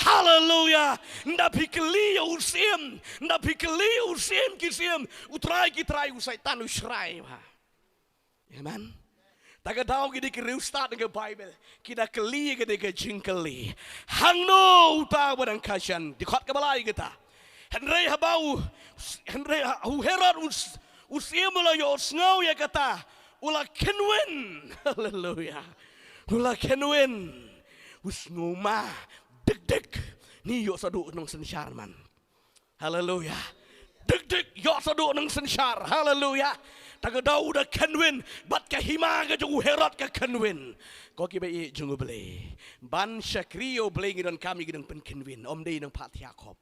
Hallelujah. Ndapi keliu usim kisim utrai kitrai usaitan usrai. Amen. Taga daw gidi kiri ustad ng Bible. Kita keli gidi ka jingkeli. Hangno utaw badang kasyan. Dikot kabalay kita. Henry habau Herod usim ula yo sngaw ya kata. Ula kenwin. Hallelujah. Ula kenwin. Usnguma. Dek ni yo sadu nang sensyar man. Haleluya. Dek yo sadu nang sensyar. Haleluya. Taga daw da kenwin bat ka hima ka jung Herod ka kenwin. Ko ki bai jung ble. Ban syakrio ble ngi don kami gidang pen kenwin om dei nang Pat Yakob.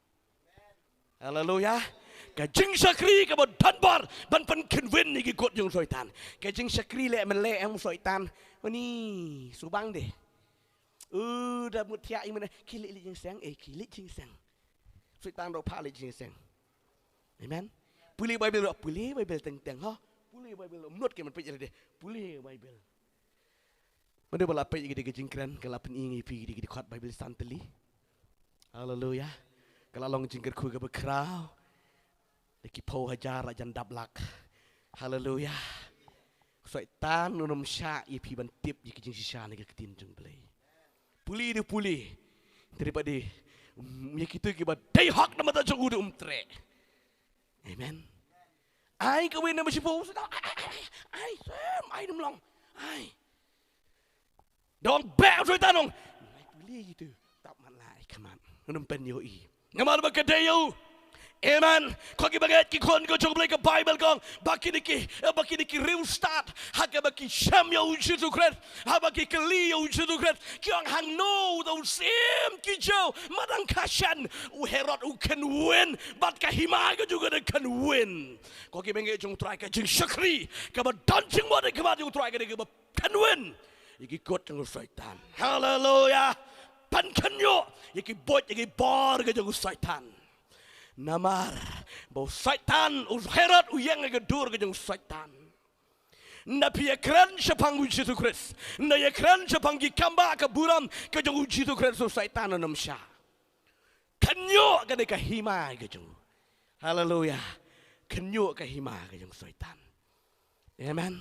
Haleluya. Ka jing syakri ka bod danbar ban pen kenwin ni kot jung soitan. Ka jing syakri le men le em soitan. Ni subang deh. Dah mutia iman kilik lijing sang kilik jing sang. Sultan ro pali jing sang. Amen. Puli Bible teng ha. Puli pulih Bible menurut ke man pe jadi deh pulih Bible mana bala pe gede jingkran kalau peningi pi gede kuat Bible santeli haleluya kalau long jingkar ku ke bekrau deki po hajar ajan dablak haleluya syaitan unum sya pi ban tip gede jing sisa ni ke tin jung play pulih dia pulih daripada ya kita ke ba dai hak nama ta jung udu tre amen ai ka win na ba si po ai sem ai dum long ai dong bel syaitan dong pulih gitu tak man lai kaman unum pen yo i ngamal ba kadai yo amen ko ki bagat ki kon ko jong blai ka bible kong baki niki real start haga baki sham yo Jesus Christ ha baki kali yo Jesus Christ ki ang hang no do sim ki jo madang kashan u Herod u can win but ka hima ko juga de can win ko ki benge jong try ka jing shakri ka ba don jing mo de ka ba jong try ka de ka can win iki kot jong syaitan haleluya pan kanyo iki bot iki bar ka jong syaitan namar bau syaitan us Herod u yang ke dur ke jeng syaitan na pia kran sepang uji tu Kristus na ya kran sepang gi kamba ke buram ke jeng uji tu Kristus syaitan nam sya kanyo ke de hima ke jeng haleluya kanyo ke hima ke jeng syaitan amen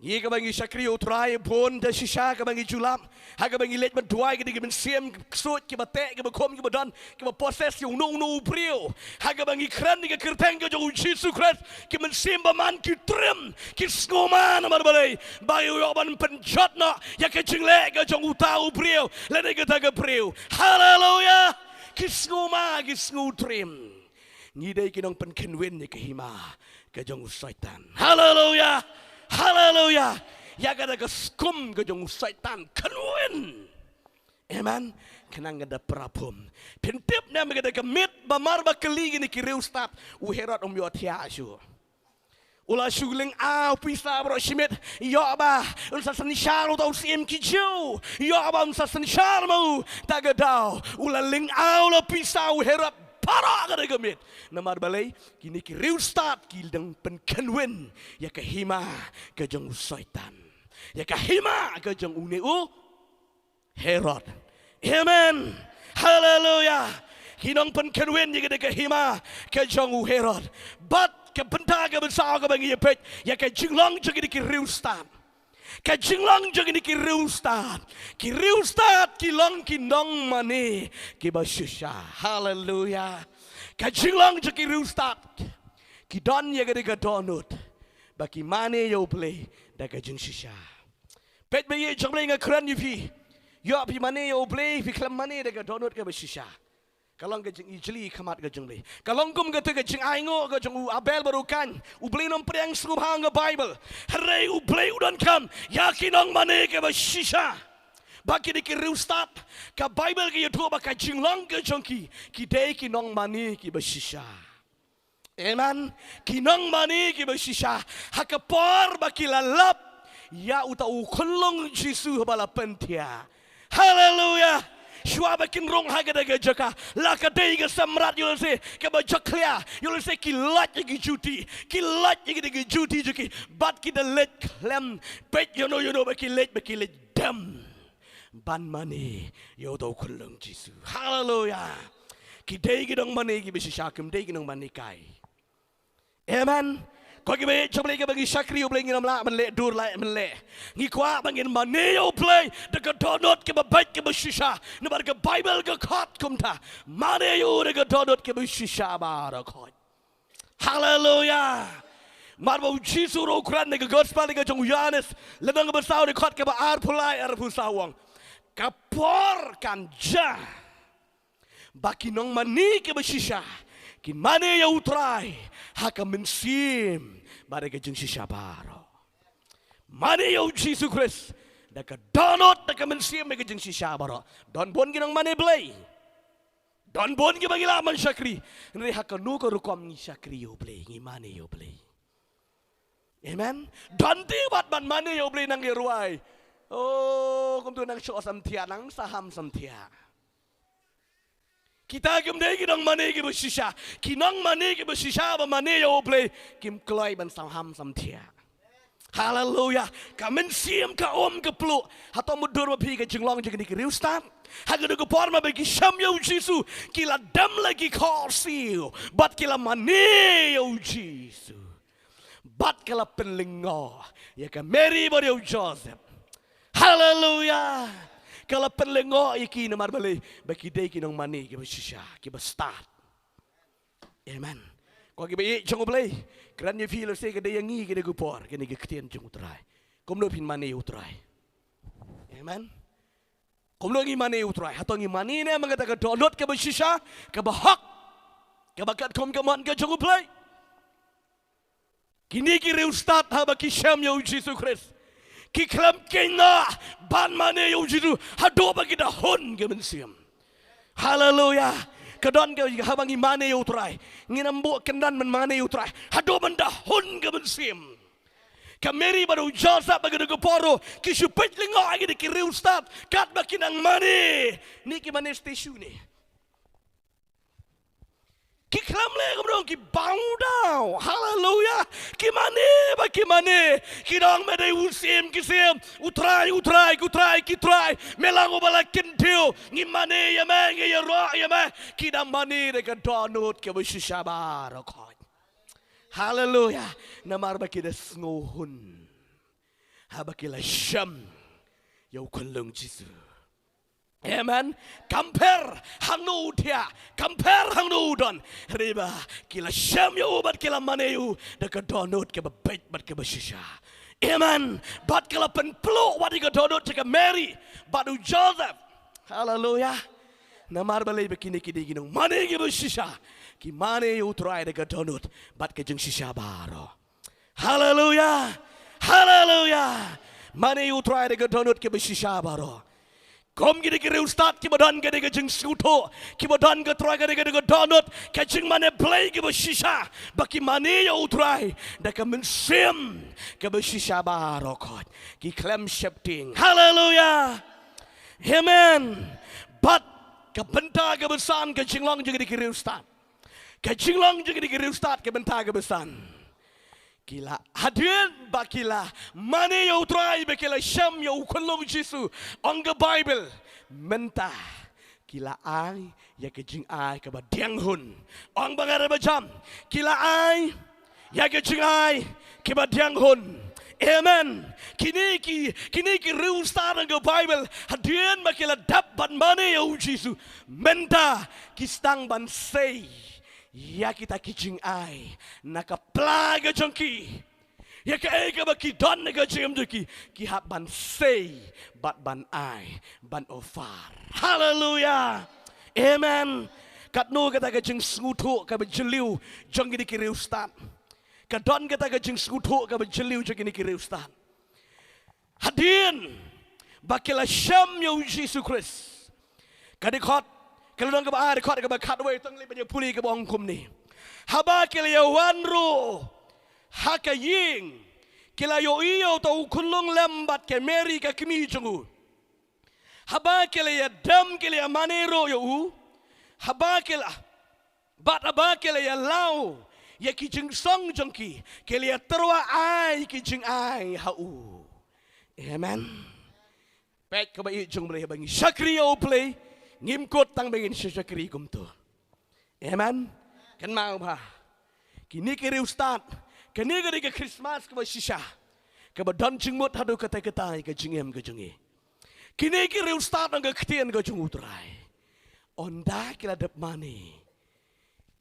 ye ka bangi sakri utrai bon da shisha ka bangi julam ha ka bangi let menduai ke de sem sut ke bate ke bekom ke badan ke proses yung no brio ha ka bangi kran ke kerteng ke jo Jesus Christ ke men sem ba man ki trim ki skoma na marbalai ba yo ban penjot na ya ke jingle ke jo utau brio le de ke ta ke brio haleluya ki skoma ki sku trim ni dei ki nong pen kenwen ni ke hima ke jo syaitan haleluya haleluya ya kada ke skum ke jong syaitan kanwin amen kenang ada prapum pentip na me kada ke mit ba mar ba kali ni ki reustat u Herod yo tia shu ula shuling au pisa bro shimit yo ba unsa san sharo do sim ki ju yo ba unsa san sharo tagadao ula ling au la pisa u Herod para kada gemit namar balai kini ki reustat ki dang pen kanwin ya ka hima ka jong syaitan ya ka hima ka jong uneu Herod amen haleluya kinong pen kanwin ya ka hima ka jong Herod but ka benta ka bensa ka bangi pet ya ka jinglong jong ki reustat ka jinglang jong ni ki reustat ki long ki nong mane ki basyusha haleluya ka jinglang jong ki reustat ki don ye ga donut baki mane yo play da ka jing shisha pet be ye jong nga kran yu pi yo pi mane yo play pi klam mane da ka donut ka basyusha kalong ke jing ijli kamat ke jing le kalong kum ke ke jing aingo ke jing abel barukan u beli nom priang srup hang bible hare u beli udan kam yakinong mane ke ba shisha baki de ki reustat ka bible ke youtube ka jing long ke jongki ki de ki nong mane ki ba shisha amen ki nong mane ki ba shisha hakapor baki lalap ya uta u kolong jisu bala pentia haleluya shua bakin rong haga daga jaka la ka dei ga samrat yul se ke ba jaklia yul se ki lat gi juti juki bat ki the let klem bet you know ba ki let dam ban mani yo do kulung jisu hallelujah ki dei gi dong mani gi bisi shakim dei gi dong mani kai amen ko gi be choble ge bagi shakri oble ngi namla man le dur la man le ngi kwa bangin mani yo play de ka donot ke ba bat ke ba shisha ne bar ke bible ke khat kumta mani yo de ka donot ke ba shisha ba ra khot hallelujah marbo jisu ro kran ne gospel ke jong Yohanes le dang ba saw de khat ke ba ar pulai ar pu sawang ka por kan ja baki nong mani ke ba shisha kin mane ya utrai haka mensim bare ke jeng shisha baro mane ya Jesus Christ da ka donot da ka mensim ke jeng shisha baro don bon ginang mane blay don bon gi bagila man shakri ni haka nu ko rukom ni shakri yo blay ngi mane yo blay amen don ti bat ban mane yo blay nang ruai oh kum tu nang sho sam thia nang saham sam thia Kita kemudian kinong mani ke bersisa, kinong mani ke bersisa, apa mani yo play, kim kelai ban sam tia. Haleluya. Kamen siam ka om ke peluk, atau mudur mapi ke jenglong jadi kiriu start. Hagadu ke por ma bagi syam yo Jisu, kila dam lagi korsiu, bat kila mani yo Jisu. Bat kila penlingo, ya ka Mary bar yo Joseph. Haleluya. Kalau penlengo iki namar balik bagi day kinong mani kiba shisha kiba start. Amen. Kau kiba jangan beli. Kerana feel say kada yang ngi kada gupor kini ketian jeng utrai. Komno pin mani utrai. Amen. Komno ngi mani utrai. Hatong ngi mani ne mengatakan download kiba shisha kiba hak kiba kat kom kaman ka jangan beli. Kini kiri ustad haba kisham ya Yesus Kristus. Kiklam kena ban mane yo jitu hado bagi dah hon ke mensiam. Haleluya. Kedon ke habangi mane yo trai. Nginambo kendan men mane yo trai. Hado mendah hon ke mensiam. Kameri baru jasa bagi dah poro. Kisupet lengo lagi di kiri ustad. Kat bakinang mane. Ni ki mane station ni. Kiklam le kemudian ki bow down. Haleluya. Kimane bakimane. Kidang medai usim kisim. Utrai. Kitrai. Melango balak kintil. Ngimane yame. Ngiyara yame. Kidang mane dekat donut ke bersyabar. Haleluya. Namar bakida sngohun. Habakila syam. Yau kulung Jisu. Amen. Compare hang no dia, compare hang no don. Riba kila syam yo bat kila maneyu dekat donut ke bebet bat ke bersisa. Amen. Bat kila penplo wat ke donut ke Mary, batu Joseph. Haleluya. Namar balai begini kini ginung mane ke bersisa. Ki mane yo try dekat donut bat ke jeng sisa baro. Haleluya. Haleluya. Mane yo try dekat donut ke bersisa baro. Kom gini kiri ustad kibadan gede kejeng suto kibadan ketrai gede ke donut kejeng mana play ke bersisa baki mani ya utrai deka mensim ke bersisa barokot ki klem shifting. Haleluya. Amen. But kebenta kebesan kejeng long juga di kiri ustad kejeng long juga di kiri ustad kebenta kebesan. Kila hadirin bakila mane yo try bakila syam yo kulung Jisu on the Bible mentah kila ai ya kejing ai ke badiang hun ong bangare bajam kila ai ya kejing ai ke badiang hun. Amen. Kini ki reustar on the Bible hadirin bakila dap ban mane yo Jisu mentah kistang ban sei. Ya kita kijing ai nakaplaga jongki ya ka ega baki don nega jem jongki ki hab ban sei bat ban ai ban ofar. Haleluya. Amen. Kat no kata ka jeng skutu ka bejeliu jong di kiri ustad ka don kata ka jeng skutu ka bejeliu jong di kiri ustad. Hadin bakila syam ya Yesus Kristus kadikot kalau orang kebaar dekat kebakat way tengli banyak puli ke bawang kum ni. Haba kila yo wanro hakaying kila yo iyo tau kulung lembat ke Mary ke kimi jungu. Haba kila ya dam kila ya manero yo u. Haba kila ya lau ya kijeng song jongki kila ya terwa ai kijeng ai hau. Amen. Baik kebaik jong boleh bangi syakri yo play. Ngimkot tang bengin syakri kum tu. Amen. Kan mau bah. Kini kiri ustad. Kini kiri ke Christmas ke bersisa. Ke badan jengmut hadu kata-kata ke jengem ke jengi. Kini kiri ustad ang ke ketian ke jeng utrai. Onda kila dep mani.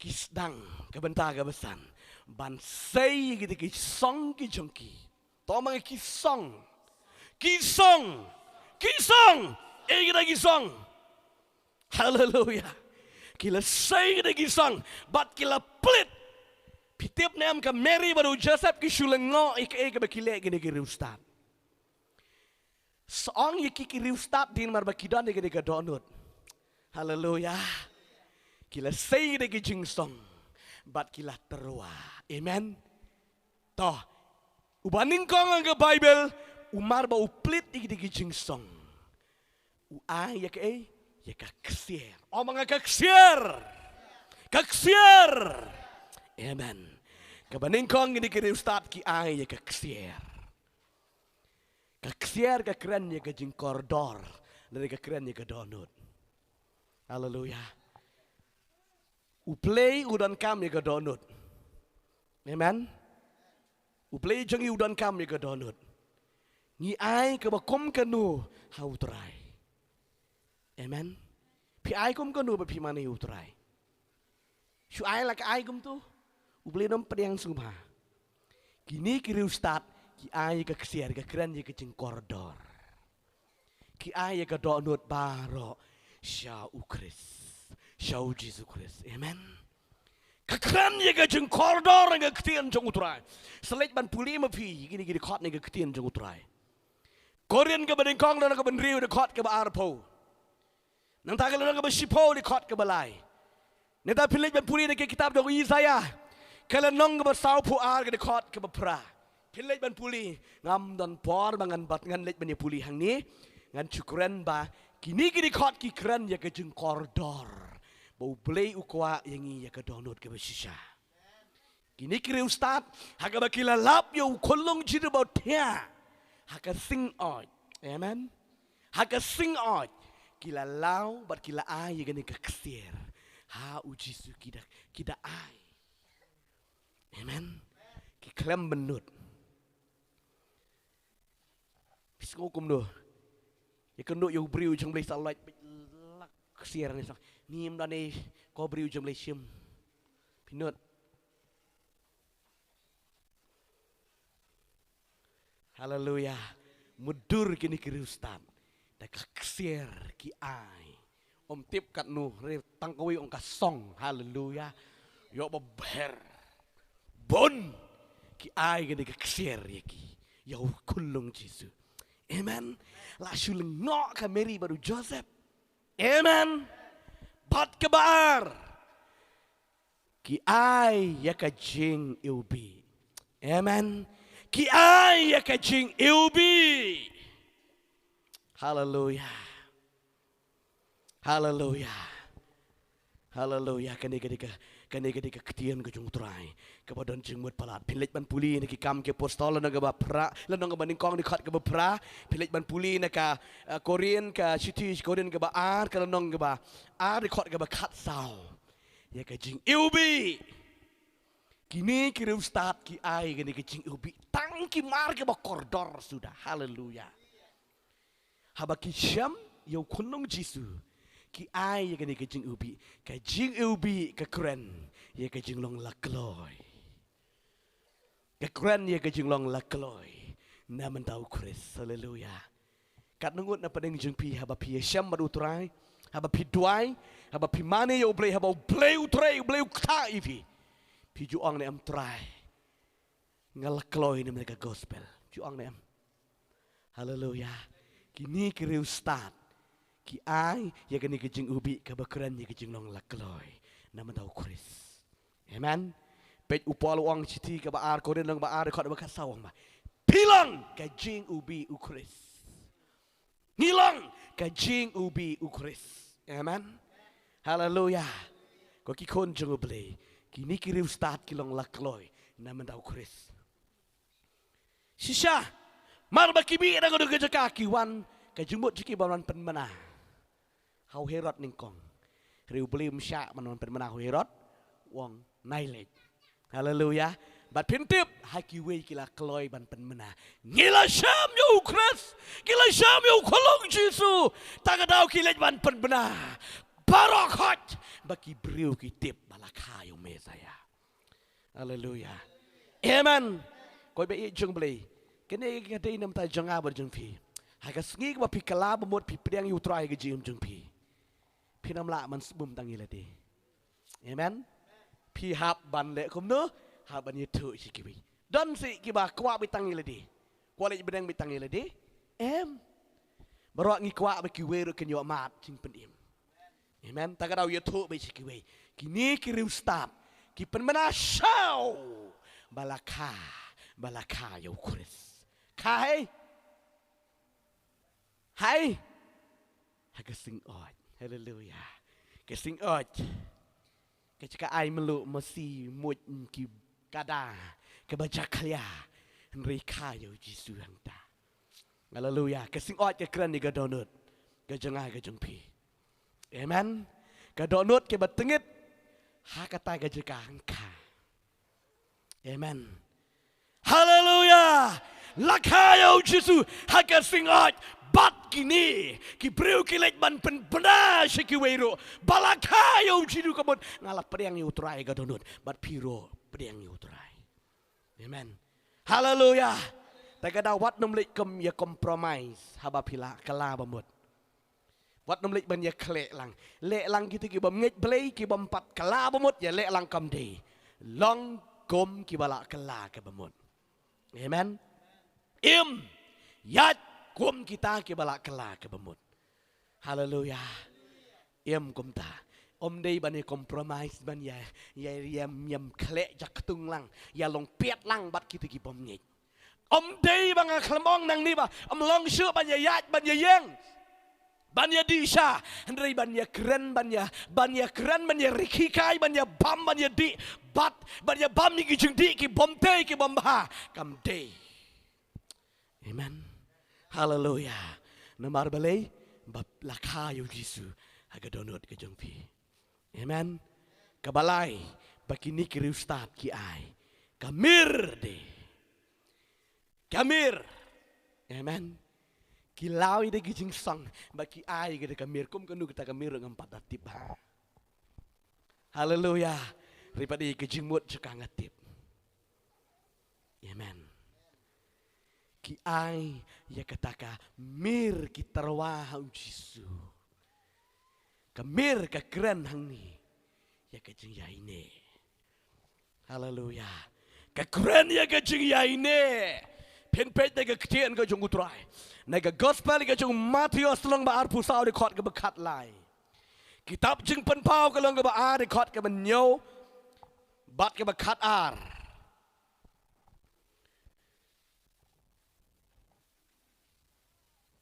Kisdang ke bentar ke besan. Ban sei gitu ke song ke jengki. Tomang kisong. Kisong. Kita kisong. Haleluya. Kila say de gisang bat kila plit. Pitip nem ka Mary baru Joseph ki shulengo ik bakile gini ki ustad. Song ki ustad din mar bakidan de gini donut. Haleluya. Kila say de gijing song bat kila terwa. Amen. Toh ubaning kong ang Bible umar ba uplit de gijing song. Uay ya ya kaksier. Omong kaksier. Kaksier. Amen. Kebaningkong ini kiri ustad ki ay ya kaksier. Kaksier kekeren ya kejing koridor. Dari kekeren ya kedonut. Haleluya. Uplay udan kam ya kedonut. Amen. Uplay jangi udan kam ya kedonut. Ni ay kebakom kanu hau terai. Amen. Pi ay kum kanu ba pi mana hu terai. Shu ay la ka ay kum tu. Uplay nom pedang sumha. Kini kiri ustad ki ay ka kesiar ka keren ye ka jing koridor. Ki ay ka donut baro sya ukris. Sya Jesus Christ. Amen. Ka keren ye ka jing koridor nga ketien jong utrai. Selek ban puli ma pi gini gini khot ni ka ketien jong utrai. Korean ka bading kong na ka ban riu de khot ka ba arpo. Nang ta ka na ka ba shipo de khot ka balai. Neta pilek ban puli na ka kitab dong Isaiah. Kala nong ka ba sau pu ar ka de khot ka ba pra. Pilek ban puli ngam dan por bangan bat ngan lek ban puli hang ni ngan cukren ba kini kini khot ki kren ya ke jeng koridor bau blei ukwa yang ya ke donut ke besisha kini kiri ustad haga bakila lap yo kolong jira bau tia haga sing oi amen haga sing oi kila lau bat kila ai ya gani ke ksir ha uji su kida ai amen ki klem benut Pisngokum do. Ya kendo yo briu jeng blai salat lak siar ni sak. Nim dan ni ko briu jeng blai sim. Pinut. Haleluya. Mudur kini kiri ustad. Da kaksier ki ai. Om tip kat nu re tangkawi ong kasong. Haleluya. Yo beber. Bon ki ai kini kaksier ya ki. Ya kulung Jesus. Amen. Lasu lengok ke Mary baru Joseph. Amen. Bat kebar. Ki ai ya ka jing ilbi. Amen. Ki ai ya ka jing ilbi. Hallelujah. Hallelujah. Hallelujah. Kani ketian ke jung trai. Kepada jeng mut palat. Pilek ban puli ni ki kam ke postol na ba pra. Lanong ba ningkong ni khat ke ba pra. Pilek ban puli na ka Korean ka city Korean ke ba ar ka lanong ke ba ar ni khat ke ba khat sao. Ya ka jing ilbi. Kini kira ustad ki ai kini ke jing ilbi. Tang ki mar ke ba koridor sudah. Haleluya. Haba ki syam yo kunong Jisu. Ki ai ya kini ke jing ilbi. Ka jing ilbi ka keren. Ya ka jing long lakloi. Ka keren ya ka jing long lakloi. Na mentau Chris. Haleluya. Kat nungut na padeng jing pi haba pi syam madu utrai. Haba pi duai. Haba pi mane yo blay haba blay utrai blay ukta ivi. Pi juang ne am trai. Ngalakloi ni mereka gospel. Juang ne am. Haleluya. Kini kiri ustad. Ki ai ya kini kejing ubi kebakaran ya kejing long lakloi nama tahu Chris. Amen. Pej upal uang citi ke baar koren lang baar kau dekat sawang ba. Pilang kejing ubi u Chris. Nilang kejing ubi u Chris. Amen. Haleluya. Kau kikon jeng ublay. Kini kiri ustad kilong lakloi nama tahu Chris. Sisha mar bakibi na kau dekat kaki wan kejumut jiki bawan penmana. Hau Herod ningkong. Riu beli msyak manon penmana hau Herod. Wong nailej. Haleluya. Bat pintip. Haki wei kila keloi ban penmana. Ngila syam yu Chris. Ngila syam yu kolong Jisu. Tagadau kilej ban penmana. Barakot. Baki beriu kitip balaka yu mesaya. Haleluya. Amen. Koi be jeng beli. Kene kadai nam ta jeng abar jeng pi. Haka sengi ba pi kala bemut pi pedang yu trai ke jeng jeng pi. Pi nam la man sebum tangi ladi. Amen. Pi hab ban le kum no, hab ban yetu sikibi. Dan si kiba kwa bi tangi ladi. Kwa le bedang bi tangi ladi. Barak ngi kwa ba ki weru ken yo mat sing penim. Amen. Tagadau yetu bi sikibi. Kini kiri ustad. Ki penmana syau. Balaka yo Chris. Kai. Hai. Haga sing oi. Haleluya. Kesing oj. Ketika ai meluk mesti mut ki kada kebaca kaya. Mereka yo Yesus yang ta. Haleluya. Kesing oj ke keren ni gadonut. Gajeng ai gajeng pi. Amen. Gadonut ke batengit. Ha kata gajekang ka. Amen. Haleluya. Lakayo Yesus. Ha kesing oj. Bat kini ki breu ki lek ban pen bena ki wero balakayo jidu kabut ngala pedang yu utrai ga donut bat piro pedang yu utrai. Amen. Haleluya. Tagada wat numlik kem ya compromise haba pila kala bamut. Wat numlik ban ya klek lang gitu ki bam ngej blei ki bam pat kala bamut ya lek lang kam de. Long gom ki bala kala ke bamut. Amen. Yat kum kita ke balak kela ke bemut. Haleluya. Kum ta. Om day ban compromise ban ya yam klek jak tung lang. Ya long piat lang bat kita ki bom ngej. Om day bang klemong nang ni ba. Om long syu ban ya yat ban ya yeng. Ban ya disha. Hendrai ban ya keren ban ya keren ban ya rikikai ban ya bam ban ya di bat ban ya bam ni ki jeng di ki bom te ki bom ha. Kam day. Amen. Haleluya. Namar balai bab lakayo Yesus aga donut ke jengpi. Amen. Kabalai bakini ki ustad ki ai. Kamir de. Kamir. Amen. Kilau ide ki jing sang baki ai ke kamir kum kanu kita kamir ngam patatip ha. Haleluya. Ripadi ke jingmut sekangatip. Amen. Ki ai ya kataka mir ki terwah Yesus. Kamir ka keren hang ni. Ya ka jing yaine. Haleluya. Ka keren ya ka jing yaine. Pen pet de ka ktian ka jung utrai. Na ka gospel ka jung Matius long ba arpu sao de khot ka bekat lai. Kitab jing pen pau ka long ka ba ar de khot ka ban nyo. Bat ka bekat ar.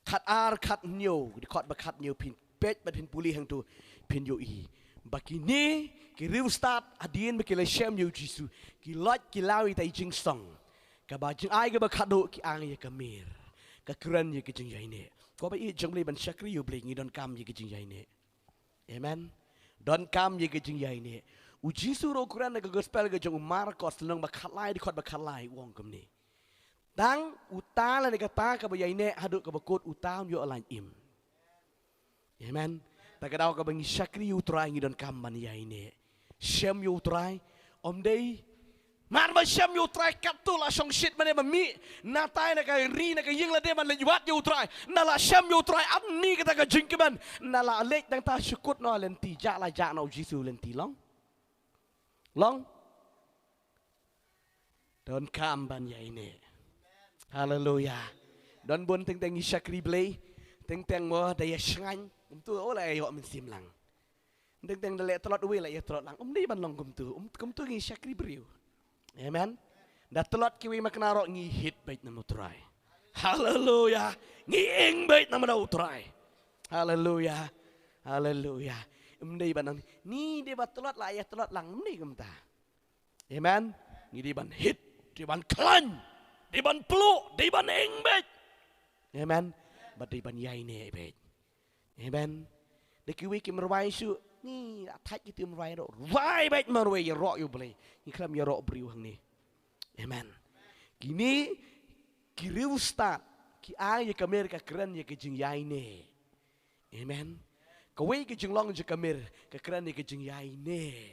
Kat ar kat nyo di kot bakat nyo pin pet bat pin puli hang tu pin yo i bakini ki riu start adien be ki le shem yo Yesus ki lot ki lawi tai jing song ka ba jing ai ka bakat do ki ang ye kamir ka keren ye ki jing yai ne ko ba i jong le ban shakri yo ble ngi don kam ye ki jing yai ne. Amen. Don kam ye ki jing yai ne u Yesus ro kuran ka gospel ka jong Marcos nang bakat lai di kot bakat lai wong kam ni. Tang utala ni kata ka bayai ne haduk ka bakut utam yo alain im. Amen. Tagadaw ka bangi syakri utrai ngi don kamban yai ne. Shem yo utrai om day mar ba shem yo utrai katul la song shit mane ba mi natai na ka ri na ka ying la de man le yuat yo utrai nala shem yo utrai am ni kata ka jingkeban nala lek dang ta syukut no lenti ja la ja no Jesu lenti long. Long. Don kamban yai ne. Haleluya. Don bun teng teng isyakri blay. Teng teng mo daya sengany. Tu oleh yo mensim lang. Teng teng dale telot uwi la ya telot lang. Di ban long kum tu ngi syakri briu. Amen. Da telot kiwi maknaro ngi hit bait na mutrai. Haleluya. Ngi ing bait na utrai. Haleluya. Haleluya. Di ban ni de bat telot la ya telot lang ni kum ta. Amen. Ngi di ban hit, di ban klan. Di ban peluk, di ban engbet. Amen. But di ban yai ne bet. Amen. De kiwi ki merwai su ni atat ki tim rai ro. Vai bet merwai ya ro yu boleh. Ni klam ya ro briu hang ni. Amen. Kini ki riu start ki ai ya kamer ka keren ya ki jing yai ne. Amen. Kawi ki jing long je kamer ka keren ya ki jing yai ne.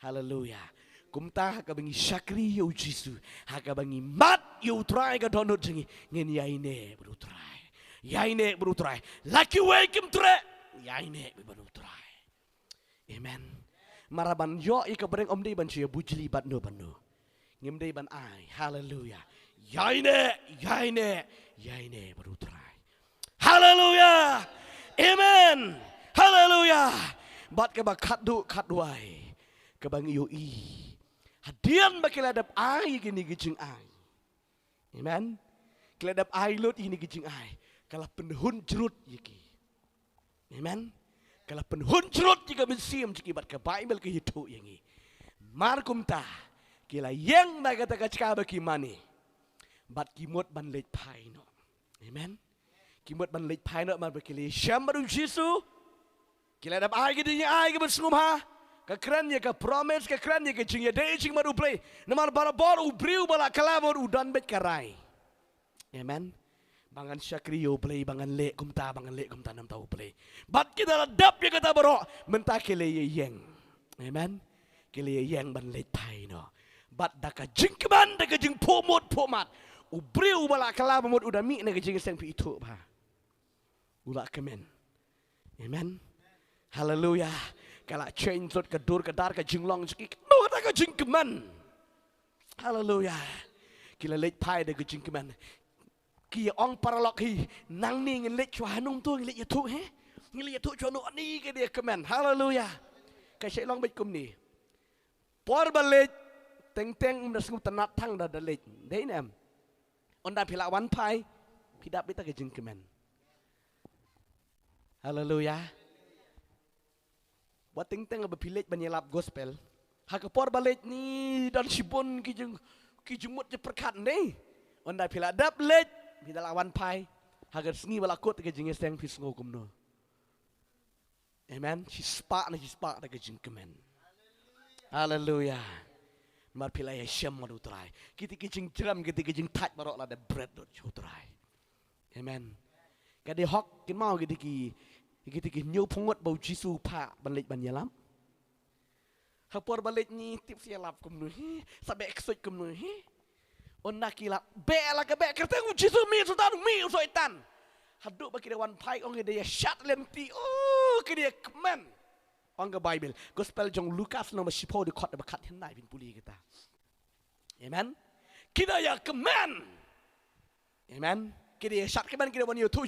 Hallelujah. Kumta ka bangi syakri yo Yesus haka bangi mat yo try ka donut jengi ngen yaine beru try yaine beru try laki we kim tre yaine beru try. Amen. Maraban yo ika bereng om dei ban sia bujli bat no banu ngem dei ban ai. Hallelujah. Yaine beru try. Hallelujah. Amen. Hallelujah. Bat ka ba khat duai ka bangi yo i hadian bakiladap ai gini gijing ai. Amen. Kiladap ai lot ini gijing ai. Kala penhun jerut yiki. Amen. Kalau penhuncrot jika mensiam jika bat ke Bible ke hidup yang ini. Markum ta. Kila yang na kata kacka baki mani. Bat kimot ban lej pai no. Amen. Kimot ban lej pai no mar bakili syam baru Yesu. Kila dap ai gidi ai ke bersungum ha. Ka kran ye ka promise ka kran ye ka jing ye dei jing maru play. Namar bara bor u briu bala kalamor u dan bet karai. Amen. Bangan syakriyo play, bangan lek kumta nam tahu play. Bat kita ladap ya kata baro, mentah kele ye yeng. Amen. Kele ye yeng ban lek pai no. Bat daka jing keman, daka jing pomot. Ubriu bala kalamot udah mi na jing seng pi itu ba. Ula kemen. Amen. Hallelujah. Kala chain sot kedur kedar ke jing long sikit. No daka jing keman. Hallelujah. Kila lek pai daka jing keman. Kia ong paralog hi nang ni ngin lek chua nung tu ngin lek yatu he ngin lek yatu chua nu ani ke dia kemen hallelujah kai sei long bet kum ni por balej teng nas ngu tanat thang da lej dei nem on da phila wan pai phidap beta ke jing kemen hallelujah wa teng ba philej banyelap gospel ha ka por balej ni dan sibon ki jing mut je perkat nei on da phila dap lej Bila lawan pai, hagar sengi balakot ke jingis teng pis ngogum no. Amen. Si spark na ke jing kemen. Hallelujah. Mar pila ya syam madu try. Kiti ke jing drum, kiti ke jing tat barok la de bread dot chu try. Amen. Kade hok kin mau kiti ki nyu pungot bau jisu pa banlej banyalam. Hapor banlej ni tip sialap kum no. Sabe eksot kum no. On nakila bela ke be kerteng Yesus mi sultan mi soitan haduk baki dewan pai ong dia shat lenti oh ke dia kemen ong ke Bible gospel jong Lukas nomor 10 di khot bakat henai bin puli kita amen kita ya kemen amen kita shat kemen kita wani tu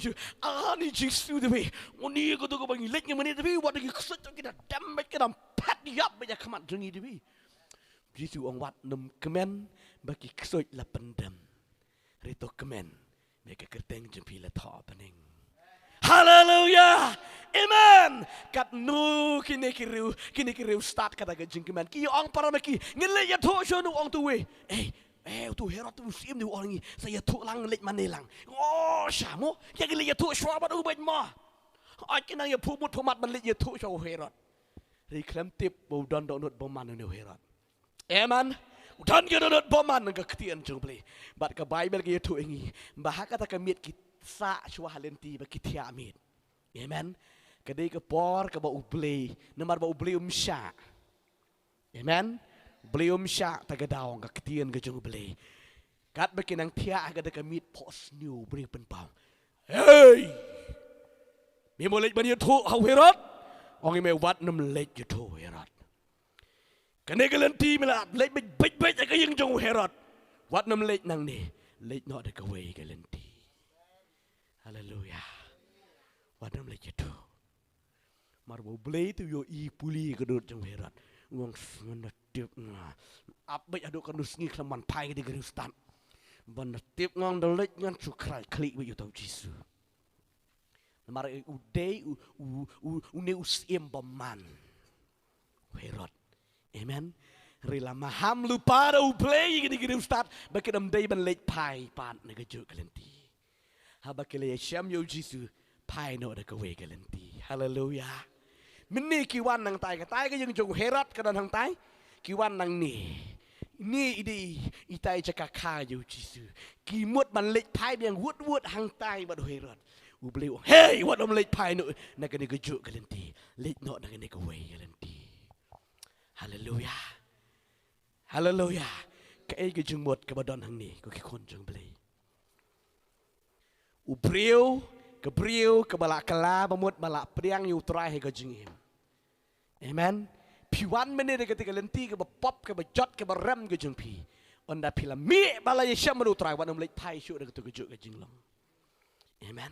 ni Yesus tu be oni ko tu ko bangi lek ni mani tu be wat ki ksut kita damet kita pat yap be kemat jengi tu be Yesus ong wat nem kemen bagi ksoi la pendam rito kemen meka kerteng jempi la tha pening hallelujah amen kat nu kini kiru start kata ke jing kemen ki ong para meki ngele ya tho sho nu ong tu we tu herot tu sim du ong ni saya tu lang lek manelang oh syamo ya ngele ya tu shwa ba du ben ma ai kinang ya phumut phumat man lek ya tu sho herot ri klem tip bo don don not bo man nu herot amen Dan kita dot boman ke ketian jumble. Bat ke Bible ke itu ini. Bahak kata kemit kita shwa halenti bagi tiap mit. Amen. Kedai ke por ke bau ublei. Nomor bau ublei umsya. Amen. Ublei umsya tagadaong ke ketian ke jumble. Kat bagi nang tiap kata kemit post new beri penpau. Hey. Mimolej bani tu hawirat. Orang ini wat nem lej tu hawirat. Kene galenti mila lej bej ka yang jong herot wat nam lej nang ni lej no de ka we galenti hallelujah wat nam lej tu mar bo blei tu yo I puli ka dot jong herot ngong ngana tip nga ap bej adu kan nusngi klaman pai de grustan ban tip ngong de lej ngan su krai klik we yo tau Jesu mar udei u ne usiem baman herot amen. Rila maham lupa dah uplay gini ustad. Bagi dam day ban lej pai pan negajuk kalenti. Haba kele syam yo Jesu pai no da kawe kalenti. Hallelujah. Meni kiwan nang tai ka yang jong herat ka nang tai. Kiwan nang ni. Ni idi itai cakaka yo Jesu. Kimut ban lej pai yang wut hang tai bad herat. Uplay hey wat dam lej pai no negajuk kalenti. Lej no kawe kalenti. Hallelujah. Hallelujah. Kai ke jengmot ke badan hang ni ko ki kon jeng beli. Ubriu ke balak kala bamut balak priang yu trai ke jengim. Amen. Piwan menit ketika lenti ke bapop ke bejot ke berem ke jengpi. Onda pila mi bala yesam menu trai wanam lek pai syuk de ketuk ke jenglong. Amen.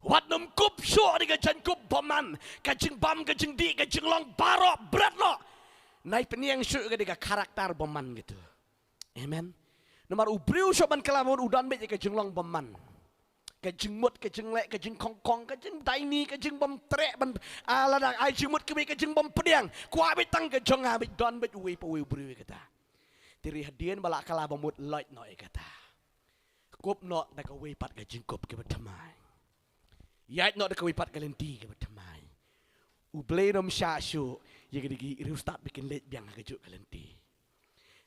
Wat nam kup syuk de ke jengkup baman, ke jeng bam ke jeng di ke jenglong barok berat lo. Naik peniang syuk ke karakter baman gitu. Amen. Nomor ubriu soban kelamun udan bet ke jenglong baman. cái chừng mốt cái chừng lẹ cái chừng khong cái chừng tay ni cái chừng bom tre ban là đằng ai chừng mốt cái chừng bom pedang kuat bị tăng cái chong bị don bị uwi pawi beri kata tiri hadian balak kala bamut light noi kata kop no dak uwi pat cái chừng kop ke bertamai yait no dak uwi pat cái lenti ke bertamai ublei rom sha shu ye gidi iru start bikin late biang ke juk ke lenti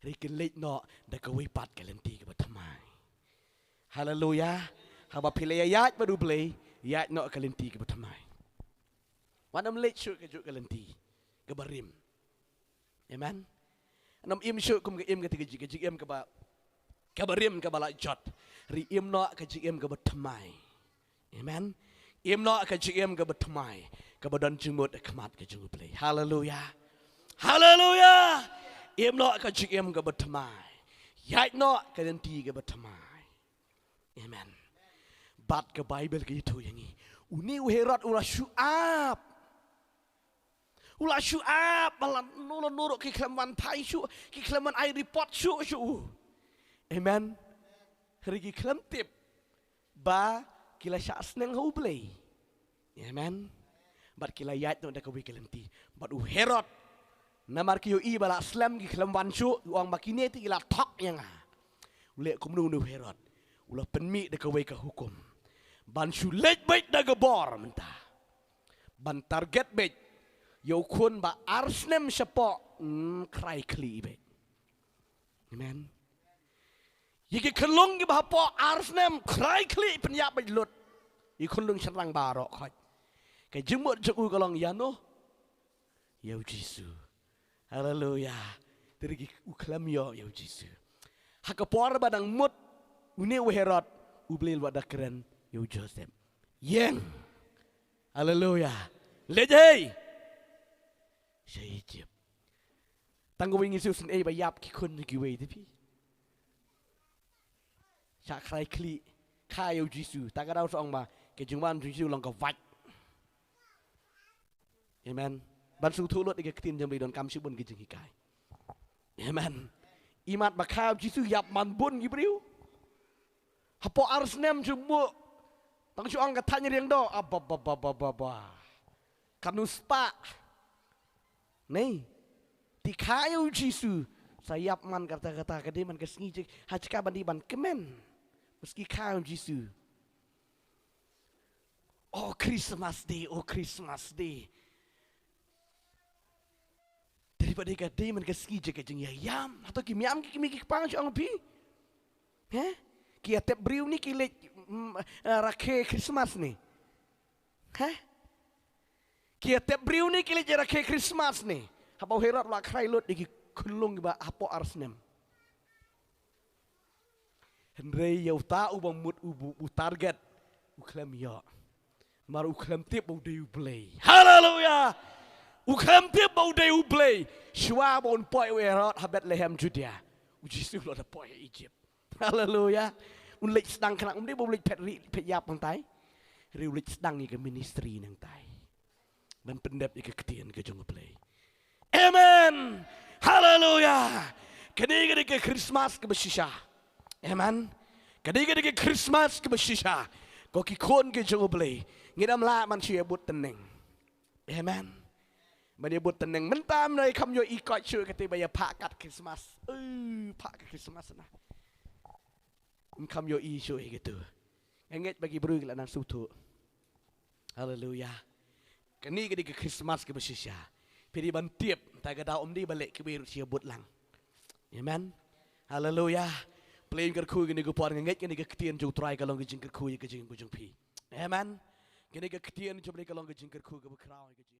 rikin late no dak uwi pat ke lenti ke bertamai haleluya haba pilih ayat baru play ayat nak kalenti ke bertamai wanam late shoot ke juk kalenti ke barim amen nam im shoot kum ke im ke tiga jik im ke barim ke balak jot ri im nak ke jik im ke bertamai amen im nak ke jik im ke bertamai ke badan jumut kemat ke juk play haleluya haleluya im nak ke jik im ke bertamai ayat nak kalenti ke bertamai amen bat ke Bible ke itu yang ini. Uni uherat ulah syu'ab malah nurut ke kelaman pai syu'ab ke kelaman ai report syu'ab. Amen. Hari ke kelam tip ba kila syak seneng hau play. Amen. Bat kila yat no dak we kelenti. Bat uherat namar ki i bala slam ke kelaman syu'ab uang makine ti kila tok yang ah. Ule kumnu uherat. Ulah penmi dak we ke hukum. Ban sulit baik dah gebor mentah. Ban target baik. Yau kun ba arsnem sepok krai kli baik. Amen. Yiki kelung ki ba po arsnem krai kli penyap baik lut. Yiki kelung serang barok koi. Ke jemut jeku kalong yano. Yau Jisu. Haleluya. Terigi uklam yau Jisu. Hakapor badang mut. Uni weherot. Ublil wadah keren. Yo Joseph. Yang. Haleluya. Lejai. Saya Egypt. Tanggung Yesus ni bayap kikun kiwe tapi. Sakrai kli kayu Yesus. Tak ada seorang ma kejumpan Yesus lang kavat. Amen. Bansu tulut ika ketin jam don kam sibun kijing hikai. Amen. Imat bakau Yesus yap manbun gibriu. Hapo arsnem jumbo. Tang suang katanya riang do, abba. Kanus pak, nih, di kayu Jisu, sayap man kata-kata kedeman kesengi cek, hajka bandiban kemen, meski kayu Jisu. Oh Christmas Day. Daripada kedeman kesengi cek jeng yam, atau kimiam kimi kipang suang bi, Kia tep briu ni kilit rakhe Christmas ni. Kia tep briu ni kilit rakhe Christmas ni. Hapau herat la krai lut diki kulung ba hapo arsnem. Henrei yau ta ubang mut ubu target uklam ya. Mar uklam tip bau deu play. Haleluya. Uklam tip bau deu play. Shwa bon poi werat habet lehem Judea. Ujisu lo da poi Egypt. Haleluya. Ulit sedang kena umdi boleh pet yap nang tai. Ulit sedang ni ke ministry nang tai. Dan pendap ni ke ketian ke jong play. Amen. Haleluya. Kini ke Christmas ke bersisha. Amen. Kini ke Christmas ke bersisha. Kau kikon ke jong play. Ngidam la manusia buat teneng. Amen. Mana buat teneng mentam dari kamu yo ikut syur kata bayar pakat Christmas. Pakat Christmas nah. Kam yo isu gitu. Enget bagi bro ke lanang sutu. Haleluya. Kini ke Christmas ke bersisha. Piri ban tiap tak ada di balik ke biru sia but lang. Amen. Haleluya. Playing kerku kini ke puan enget kini ke ketian jauh try kalong ke jingkerku ke jing bujung pi. Amen. Kini ke ketian coba kalong ke jingkerku ke berkerau ke